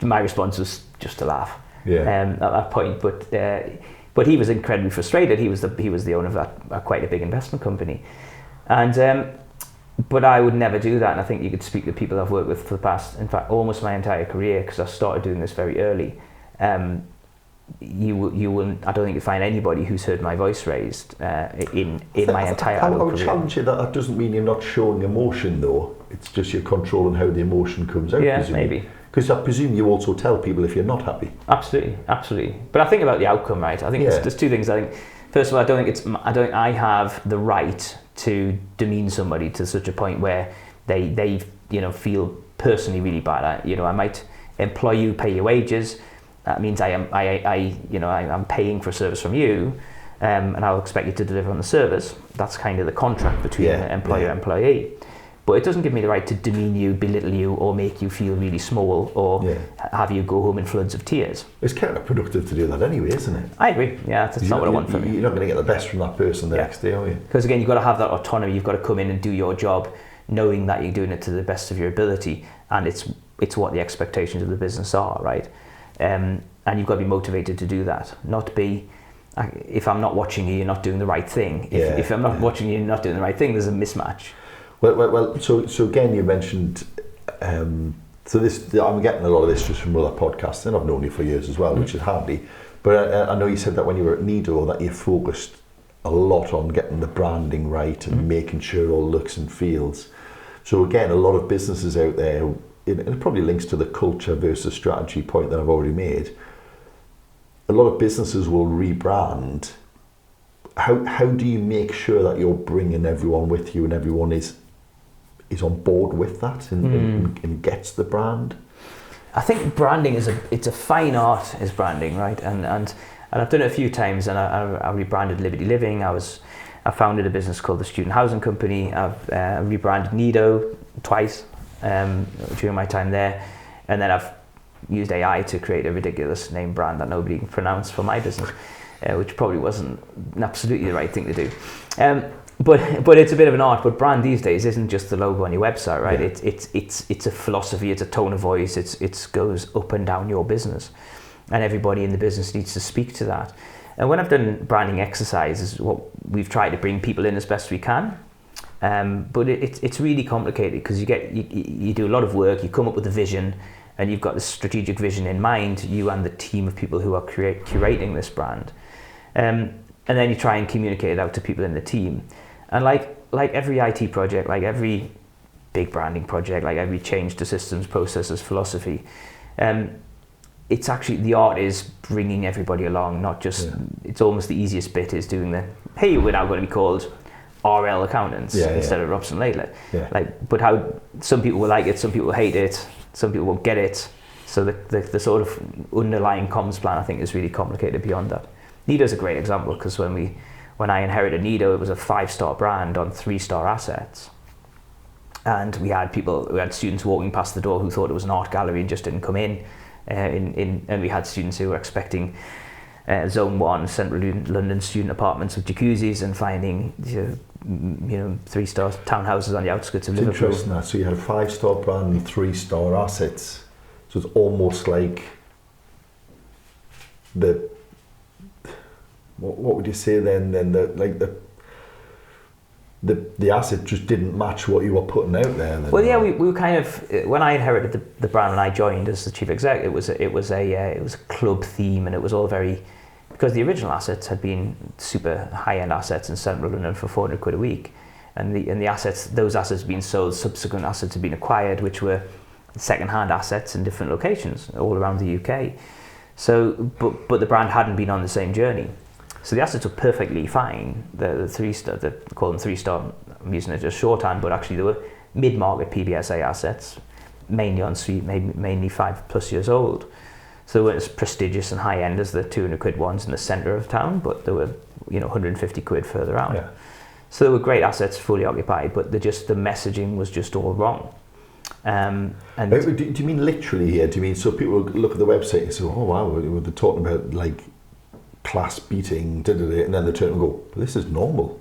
my response was just to laugh. At that point, but he was incredibly frustrated. He was the owner of quite a big investment company, and. But I would never do that, and I think you could speak to people I've worked with for the past, in fact, almost my entire career, because I started doing this very early. You will. I don't think you'd find anybody who's heard my voice raised in my entire career. I would challenge you that doesn't mean you're not showing emotion, though. It's just you're controlling how the emotion comes out. Yeah, maybe. Because I presume you also tell people if you're not happy. Absolutely. But I think about the outcome, right? I think there's two things. I think first of all, I don't think I have the right to demean somebody to such a point where they feel personally really bad. I might employ you, pay your wages. That means I'm paying for a service from you, and I'll expect you to deliver on the service. That's kind of the contract between the employer and employee. But it doesn't give me the right to demean you, belittle you, or make you feel really small, or have you go home in floods of tears. It's counterproductive to do that anyway, isn't it? I agree. Yeah, that's not what I want from you. You're not going to get the best from that person the next day, are you? Because again, you've got to have that autonomy. You've got to come in and do your job, knowing that you're doing it to the best of your ability, and it's what the expectations of the business are, right? And you've got to be motivated to do that. Not be, if I'm not watching you, you're not doing the right thing. If I'm not watching you, you're not doing the right thing. There's a mismatch. Well. So again, you mentioned. So this, I'm getting a lot of this just from other podcasts, and I've known you for years as well, which is handy. But I know you said that when you were at Nido, that you focused a lot on getting the branding right and making sure it all looks and feels. So again, a lot of businesses out there, and it probably links to the culture versus strategy point that I've already made. A lot of businesses will rebrand. How do you make sure that you're bringing everyone with you and everyone is on board with that and gets the brand? I think branding it's a fine art, is branding, right? And I've done it a few times, and I rebranded Liberty Living. I founded a business called the Student Housing Company. I've rebranded Nido twice during my time there, and then I've used AI to create a ridiculous name brand that nobody can pronounce for my business, which probably wasn't absolutely the right thing to do. But it's a bit of an art. But brand these days isn't just the logo on your website, right? It's a philosophy, it's a tone of voice, it goes up and down your business, and everybody in the business needs to speak to that. And when I've done branding exercises, what we've tried to bring people in as best we can, but it's really complicated because you do a lot of work, you come up with a vision, and you've got this strategic vision in mind, you and the team of people who are curating this brand, and then you try and communicate it out to people in the team. And like every IT project, like every big branding project, like every change to systems, processes, philosophy, it's actually, the art is bringing everybody along, not just, it's almost the easiest bit is doing hey, we're now going to be called RL Accountants instead of Robson Laidler. But how some people will like it, some people will hate it, some people won't get it. So the sort of underlying comms plan, I think, is really complicated beyond that. Nido's a great example, because when I inherited Nido, it was a 5-star brand on 3-star assets. And we had students walking past the door who thought it was an art gallery and just didn't come in. And we had students who were expecting Zone 1 central London student apartments with jacuzzis and finding 3-star townhouses on the outskirts of Liverpool. Interesting that. So you had a 5-star brand and 3-star assets. So it's almost like what would you say then? The asset just didn't match what you were putting out there. Then, well, we were kind of, when I inherited the brand and I joined as the chief exec, it was a club theme, and it was all very, because the original assets had been super high-end assets in central London for 400 quid a week, and those assets had been sold, subsequent assets had been acquired, which were second-hand assets in different locations all around the UK. So, but the brand hadn't been on the same journey. So the assets were perfectly fine. The 3-star, they call them 3-star, I'm using it as shorthand, but actually they were mid-market PBSA assets, mainly en suite, mainly 5+ years old. So they weren't as prestigious and high-end as the 200 quid ones in the centre of town, but they were 150 quid further out. Yeah. So they were great assets, fully occupied, but the messaging was just all wrong. And do you mean literally here? Do you mean so people look at the website and say, oh wow, they're talking about like class beating, and then they turn and go, this is normal.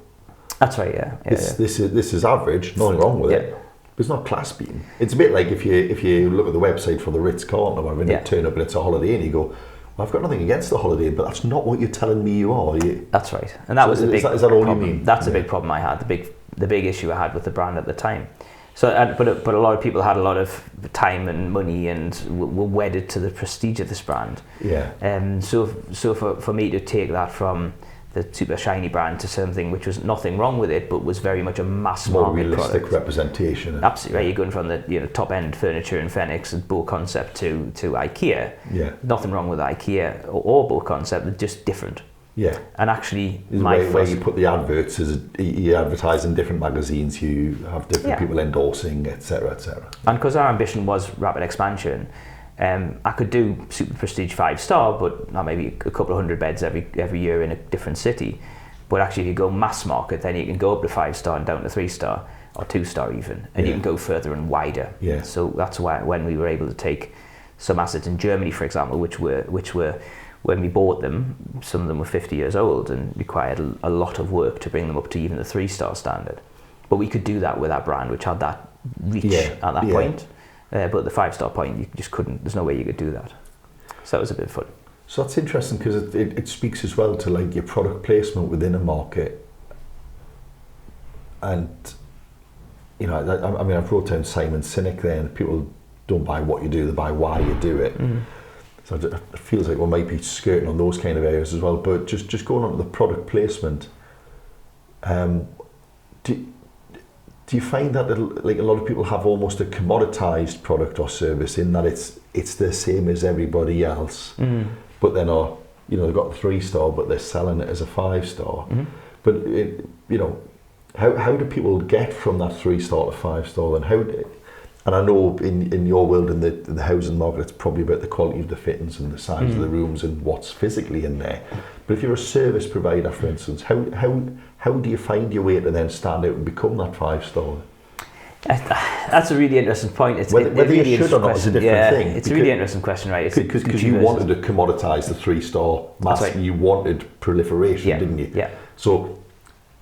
That's right, yeah. This is average, nothing wrong with it. But it's not class beating. It's a bit like if you look at the website for the Ritz-Carlton or whatever, and you turn up and it's a Holiday Inn, you go, well, I've got nothing against the Holiday Inn, but that's not what you're telling me you are. That's right, and that was a big. Is that all problem. You mean? That's a big problem I had. The big issue I had with the brand at the time. So, but a lot of people had a lot of time and money and were wedded to the prestige of this brand. Yeah. So for me to take that from the super shiny brand to something which was nothing wrong with it, but was very much a mass more market realistic product. Representation. Absolutely right. You're going from the top end furniture in Phoenix and Beau Concept to IKEA. Yeah. Nothing wrong with IKEA or Beau Concept, they're just different. Yeah. And actually, where you put the adverts is you advertise in different magazines, you have different people endorsing, etc., etc. And because our ambition was rapid expansion, I could do super prestige 5-star, but not maybe a couple of hundred beds every year in a different city. But actually, if you go mass market, then you can go up to 5-star and down to 3-star or 2-star even, and you can go further and wider. Yeah. So that's why when we were able to take some assets in Germany, for example, which were when we bought them, some of them were 50 years old and required a lot of work to bring them up to even the 3-star standard. But we could do that with our brand, which had that reach at that point. But at the 5-star point, you just couldn't. There's no way you could do that. So that was a bit fun. So that's interesting because it speaks as well to like your product placement within a market. And you know, I mean, I've wrote down Simon Sinek there, and people don't buy what you do; they buy why you do it. Mm-hmm. So it feels like we might be skirting on those kind of areas as well. But just going on to the product placement, do you find that like a lot of people have almost a commoditized product or service in that it's the same as everybody else, but then they've got a 3-star, but they're selling it as a 5-star. Mm-hmm. But how do people get from that 3-star to 5-star, and I know in your world in the housing market, it's probably about the quality of the fittings and the size of the rooms and what's physically in there. But if you're a service provider, for instance, how do you find your way to then stand out and become that 5-star? That's a really interesting point. Whether you should or not is a different thing. It's a really interesting question, right? Because you wanted to commoditise the 3-star mass, right. You wanted proliferation, didn't you? Yeah. So,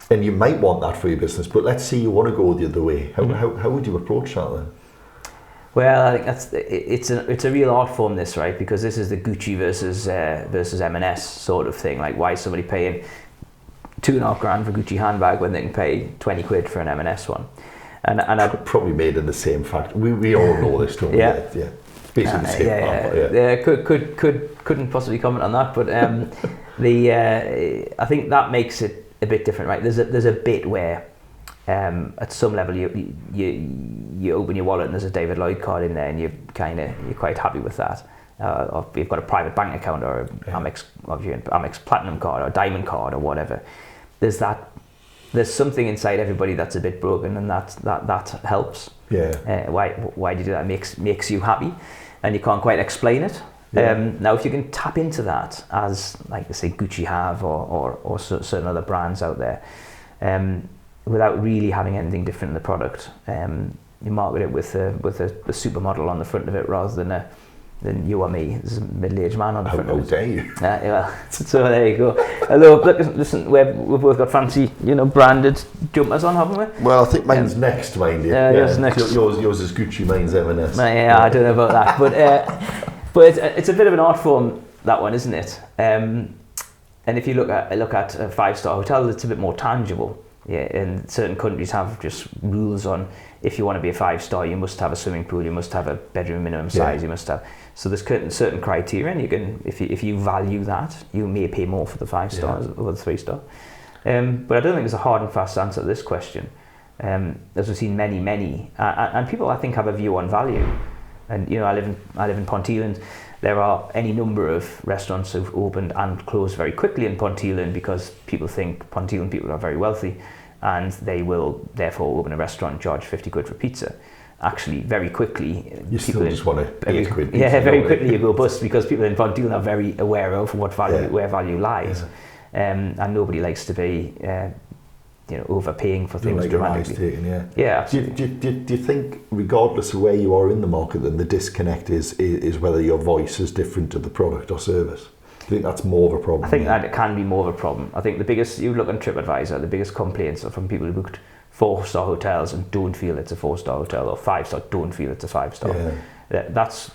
and you might want that for your business, but let's say you want to go the other way. How would you approach that then? Well, I think it's a real art form, this, right? Because this is the Gucci versus M&S sort of thing. Like, why is somebody paying $2,500 for a Gucci handbag when they can pay 20 quid for an M&S one? And I probably made in the same factory. We all know this, don't we? Yeah. Basically the same part. Couldn't possibly comment on that, but I think that makes it a bit different, right? There's a bit where at some level you open your wallet and there's a David Lloyd card in there and you're quite happy with that. Or you've got a private bank account or an Amex Platinum card or a Diamond card or whatever. There's something inside everybody that's a bit broken, and that helps. Yeah. Why do you do that? It makes you happy, and you can't quite explain it. Yeah. Now, if you can tap into that, as like say Gucci have or certain other brands out there, without really having anything different in the product, you market it with a supermodel on the front of it rather than you or me, as a middle-aged man on the front of it. How dare you? Well, so there you go. Although, listen, we've both got fancy, branded jumpers on, haven't we? Well, I think mine's next, mind you. Yours next. Yours is Gucci, mine's M&S. I don't know about that, but it's a bit of an art form, that one, isn't it? And if you look at a 5-star hotel, it's a bit more tangible. Yeah, and certain countries have just rules on, if you want to be a 5-star, you must have a swimming pool, you must have a bedroom minimum size, you must have. So there's certain criteria, and you can, if you value that, you may pay more for the 5-star over the 3-star. But I don't think there's a hard and fast answer to this question. As we've seen many, and people I think have a view on value. And I live in Ponteland. There are any number of restaurants who've opened and closed very quickly in Ponteland because people think Ponteland people are very wealthy, and they will therefore open a restaurant and charge 50 quid for pizza. Actually, very quickly, you still just want to 8 quid pizza. Yeah, very quickly you go bust because people in Ponteland are very aware of where value lies, and nobody likes to be overpaying for things dramatically. Yeah, absolutely. Do you think, regardless of where you are in the market, then the disconnect is whether your voice is different to the product or service? Do you think that's more of a problem? I think that it can be more of a problem. I think you look on TripAdvisor, the biggest complaints are from people who booked 4-star hotels and don't feel it's a 4-star hotel, or 5-star don't feel it's a 5-star. Yeah. That's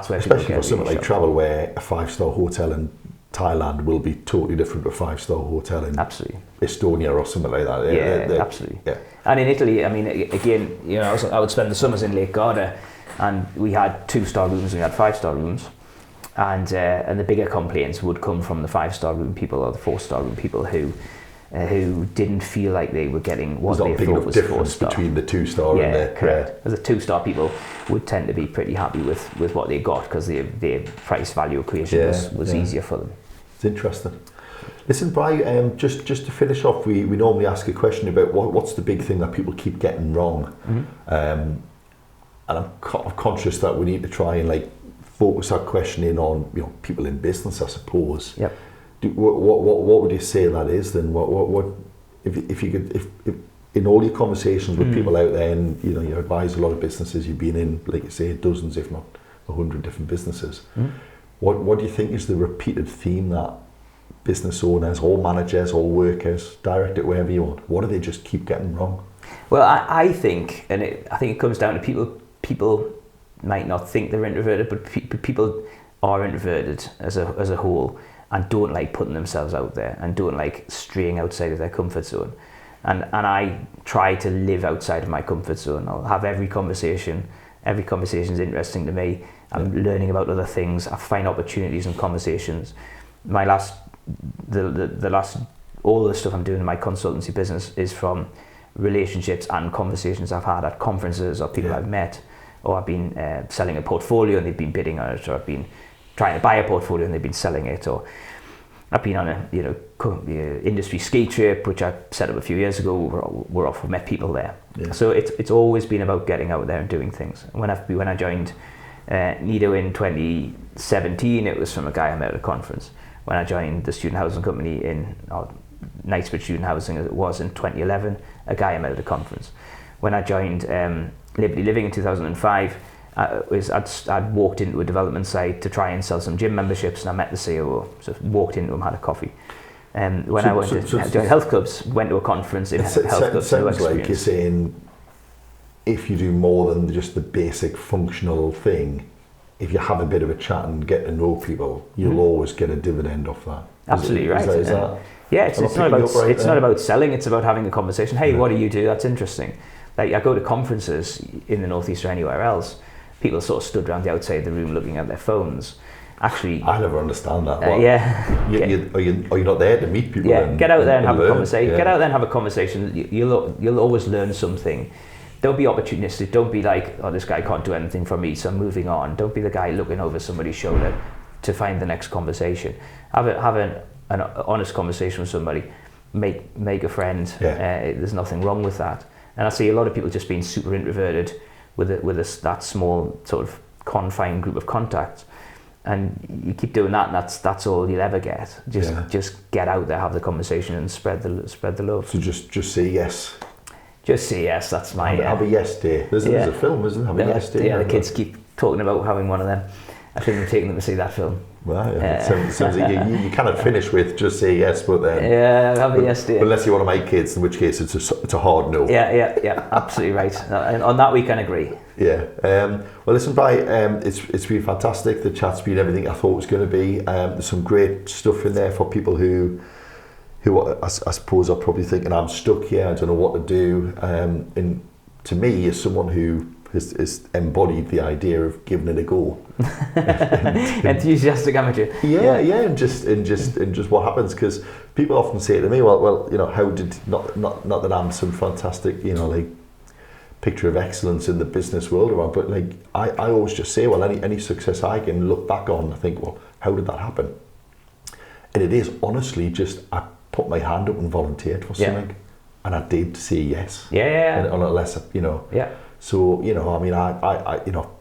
where especially for something like travel, where a 5-star hotel in Thailand will be totally different to a 5-star hotel in Estonia or something like that. Yeah, absolutely. Yeah. And in Italy, I mean, again, I would spend the summers in Lake Garda, and we had 2-star rooms and we had 5-star rooms, and the bigger complaints would come from the 5-star room people or the 4-star room people who didn't feel like they were getting what they thought was 4-star. Between the 2-star and the... correct. As the 2-star people would tend to be pretty happy with what they got because their price value equation was easier for them. It's interesting. Listen, Brian, just to finish off, we normally ask a question about what's the big thing that people keep getting wrong. And I'm conscious that we need to try and like focus our questioning on people in business, I suppose. Yep. What would you say that is then? What if you could if in all your conversations with people out there, and you advise a lot of businesses, you've been in, like you say, dozens if not 100 different businesses. What do you think is the repeated theme that business owners, all managers, all workers, direct it wherever you want, what do they just keep getting wrong? Well, I think, and I think it comes down to people might not think they're introverted, but people are introverted as a whole, and don't like putting themselves out there, and don't like straying outside of their comfort zone. And I try to live outside of my comfort zone. I'll have every conversation is interesting to me. I'm learning about other things. I find opportunities in conversations. All the stuff I'm doing in my consultancy business is from relationships and conversations I've had at conferences, or people I've met, or I've been selling a portfolio and they've been bidding on it, or I've been trying to buy a portfolio and they've been selling it, or I've been on a industry ski trip which I set up a few years ago. We're off, we met people there. So it's always been about getting out there and doing things. When I joined Nido in 2017, it was from a guy I met at a conference. When I joined the student housing company in Knightsbridge Student Housing, as it was in 2011, a guy I met at a conference. When I joined Liberty Living in 2005, I'd walked into a development site to try and sell some gym memberships, and I met the CEO. So walked into him, had a coffee. When I went to join health clubs, went to a conference in health clubs. It sounds like you're saying if you do more than just the basic functional thing, if you have a bit of a chat and get to know people, you'll always get a dividend off that. Absolutely right. Is that, yeah, it's not about selling. It's about having a conversation. Hey, what do you do? That's interesting. Like I go to conferences in the Northeast or anywhere else. People sort of stood around the outside of the room looking at their phones. Actually, I never understand that. Are you not there to meet people? Yeah, get out there and have a conversation. Yeah. Get out there and have a conversation. You'll always learn something. Don't be opportunistic. Don't be like, oh, this guy can't do anything for me, so I'm moving on. Don't be the guy looking over somebody's shoulder to find the next conversation. Have an honest conversation with somebody. Make a friend. There's nothing wrong with that. And I see a lot of people just being super introverted with that small sort of confined group of contacts, and you keep doing that, and that's all you'll ever get. Just get out there, have the conversation, and spread the love. So just say yes. Just say yes. That's my have a yes day. There's a film, isn't there? Have a yes day. Yeah, the kids keep talking about having one of them. I think we're taking them to see that film. Well, sounds like you cannot finish with just say yes, but then have a yes day. Unless you're one of my kids, in which case it's a hard no. Yeah, absolutely right. And on that we can agree. Yeah. Well, listen, Brian, it's been fantastic. The chat's been everything I thought it was going to be. There's some great stuff in there for people who I suppose are probably thinking, I'm stuck here, I don't know what to do. And to me, as someone who is embodied the idea of giving it a go. Enthusiastic amateur. Yeah, and just what happens, because people often say to me, well, how did not that I'm some fantastic, like picture of excellence in the business world, but like I always just say, well, any success I can look back on, I think, well, how did that happen? And it is honestly just I put my hand up and volunteered for something, and I did say yes. And unless So,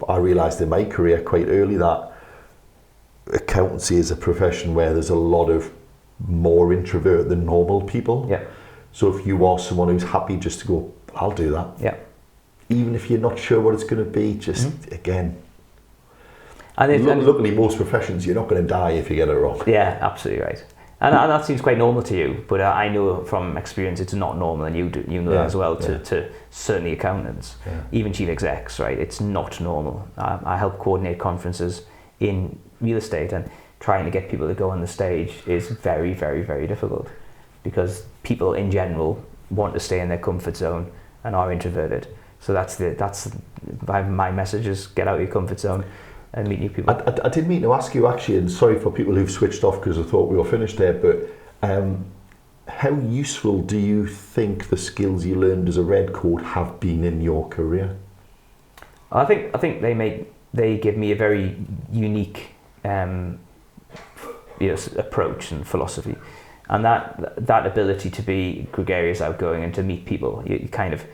I realised in my career quite early that accountancy is a profession where there's a lot of more introvert than normal people. Yeah. So if you are someone who's happy just to go, I'll do that. Yeah. Even if you're not sure what it's going to be, just again. And luckily, most professions, you're not going to die if you get it wrong. Yeah, absolutely right. And that seems quite normal to you, but I know from experience it's not normal, and you know that as well, to certainly accountants, even chief execs, right? It's not normal. I help coordinate conferences in real estate, and trying to get people to go on the stage is very, very, very difficult, because people in general want to stay in their comfort zone and are introverted. So that's my message is get out of your comfort zone and meet new people. I did mean to ask you actually, and sorry for people who've switched off because I thought we were finished there, but how useful do you think the skills you learned as a Red Coat have been in your career? I think they give me a very unique approach and philosophy. And that ability to be gregarious, outgoing, and to meet people, you kind of,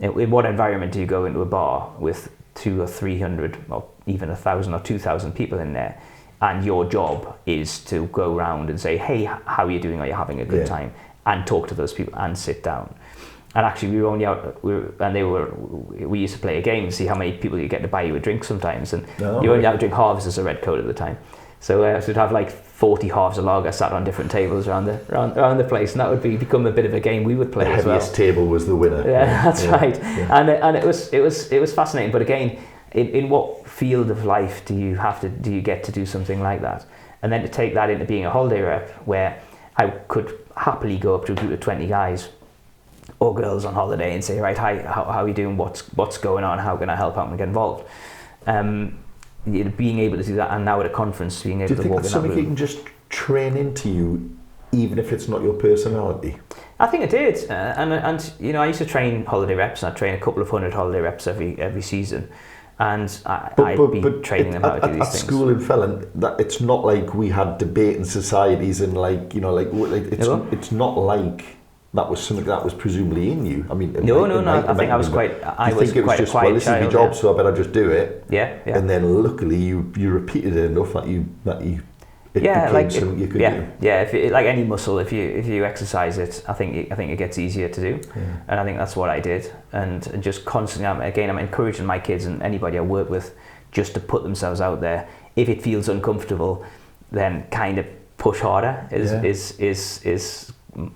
in what environment do you go into a bar with 200 or 300 or even 1,000 or 2,000 people in there, and your job is to go around and say, hey, how are you doing? Are you having a good time? And talk to those people and sit down. And actually, we were only out, we used to play a game to see how many people you get to buy you a drink sometimes, and you were only out to drink halves as a red coat at the time. So we'd have like 40 halves of lager sat on different tables around the place, and that would become a bit of a game we would play as well. The heaviest table was the winner. Yeah, that's right. Yeah. And it was fascinating. But again, in what field of life do you get to do something like that? And then to take that into being a holiday rep, where I could happily go up to a group of 20 guys or girls on holiday and say, right, hi, how are you doing? What's going on? How can I help out and get involved? Being able to do that, and now at a conference, being able to walk in that room. Do you think that's something you can just train into you, even if it's not your personality? I think it did, and I used to train holiday reps, and I train a couple of 100 holiday reps every season, and I'd be training them how to do these things. At school in Felon, it's not like we had debating societies and it's not like that was something that was presumably in you. I mean, no. I think I was quite. I was quite a quiet child. This is my job, so I better just do it. Yeah. And then luckily you repeated it enough that you became something you could do. Yeah. If like any muscle, if you exercise it, I think it gets easier to do. Yeah. And I think that's what I did. And just constantly, I'm encouraging my kids and anybody I work with just to put themselves out there. If it feels uncomfortable, then kind of push harder.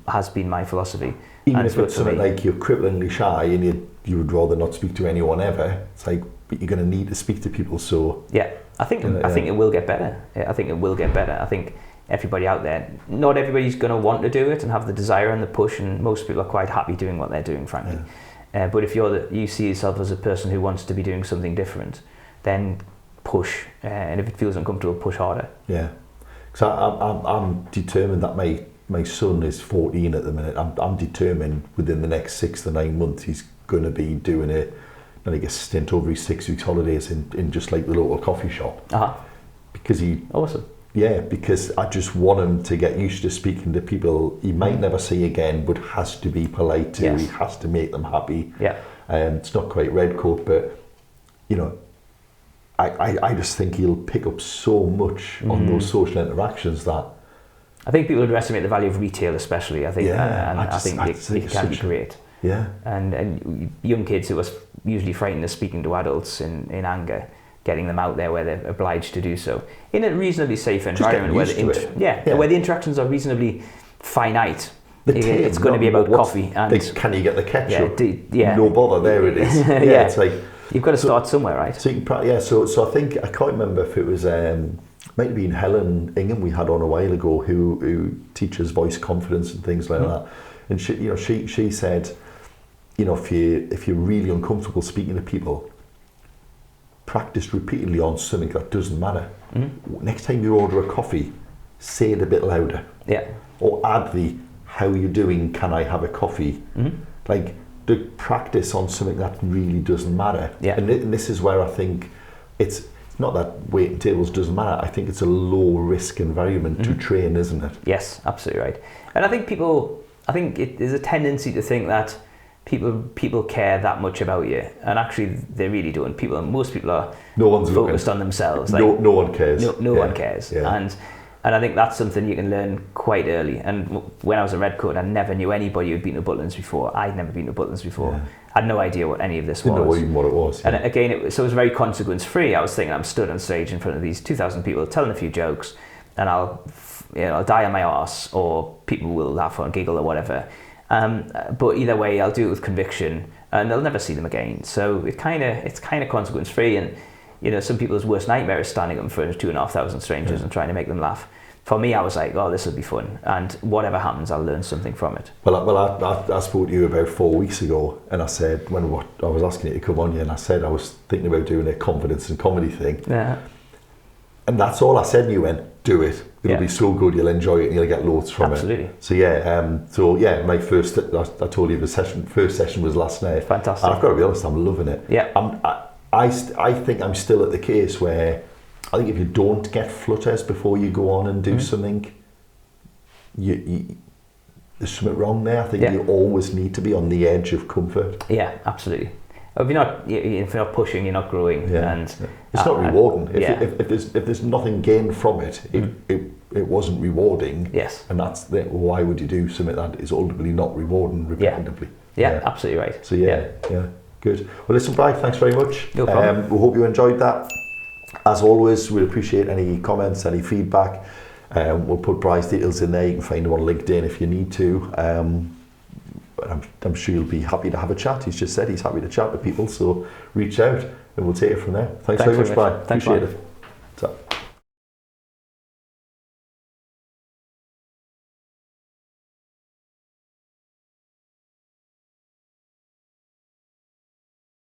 Has been my philosophy. Even if it's something like you're cripplingly shy and you would rather not speak to anyone ever, it's like, but you're going to need to speak to people. So yeah, I think it will get better. I think it will get better. I think everybody out there, not everybody's going to want to do it and have the desire and the push, and most people are quite happy doing what they're doing, frankly. Yeah. But if you see yourself as a person who wants to be doing something different, then push, and if it feels uncomfortable, push harder. Yeah, because I'm determined that my son is 14 at the minute. I'm determined within the next 6 to 9 months he's going to be doing a stint over his 6 weeks holidays in just like the local coffee shop. Because awesome. Yeah, because I just want him to get used to speaking to people he might never see again, but has to be polite to. Yes. He has to make them happy. Yeah. It's not quite red coat, but I just think he'll pick up so much on those social interactions that. I think people underestimate the value of retail, especially. I think, I think it can be great. Yeah. And young kids who are usually frightened of speaking to adults in anger, getting them out there where they're obliged to do so in a reasonably safe environment where the interactions are reasonably finite. It's going to be about coffee and can you get the ketchup? No bother, there it is. It's like you've got to start somewhere, right? So you can, so I think I can't remember if it was. Might have been Helen Ingham we had on a while ago who teaches voice confidence and things like that, and she said, if you're really uncomfortable speaking to people, practice repeatedly on something that doesn't matter. Next time you order a coffee, say it a bit louder, or add the how are you doing, can I have a coffee, like do practice on something that really doesn't matter. And this is where I think it's not that waiting tables doesn't matter. I think it's a low risk environment to train, isn't it? Yes, absolutely right. And I think there's a tendency to think that people care that much about you, and actually they really don't. Most people are focused on themselves. Like, no one cares. No one cares. Yeah. And I think that's something you can learn quite early. And when I was a Redcoat, I never knew anybody who'd been to Butlins before. I'd never been to Butlins before. I had no idea what any of this was. Didn't know even what it was. And again, it was very consequence-free. I was thinking I'm stood on stage in front of these 2,000 people telling a few jokes, and I'll die on my arse, or people will laugh or giggle or whatever. But either way, I'll do it with conviction, and they'll never see them again. So it's kind of consequence-free. And some people's worst nightmare is standing up in front of 2,500 strangers and trying to make them laugh. For me, I was like, oh, this will be fun, and whatever happens, I'll learn something from it. Well, I spoke to you about 4 weeks ago, and I said, I was asking you to come on here, and I said I was thinking about doing a confidence and comedy thing. Yeah. And that's all I said, and you went, do it. It'll be so good, you'll enjoy it, and you'll get loads from it. Absolutely. So my first, I told you first session was last night. Fantastic. And I've got to be honest, I'm loving it. Yeah. I think I'm still at the case where I think if you don't get flutters before you go on and do something, there's something wrong there. I think Yeah. you always need to be on the edge of comfort. Yeah, absolutely. If you're not pushing, you're not growing, and it's not rewarding. If yeah. there's nothing gained from it, it wasn't rewarding. Yes. And why would you do something that is ultimately not rewarding repetitively? Yeah, absolutely right. So yeah, good. Well, listen, Brian, thanks very much. No problem. We hope you enjoyed that. As always, we'd appreciate any comments, any feedback. We'll put Brian's details in there. You can find him on LinkedIn if you need to. I'm sure you'll be happy to have a chat. He's just said he's happy to chat to people, so reach out and we'll take it from there. Thanks very much, Brian. Thanks, Appreciate Brian. it.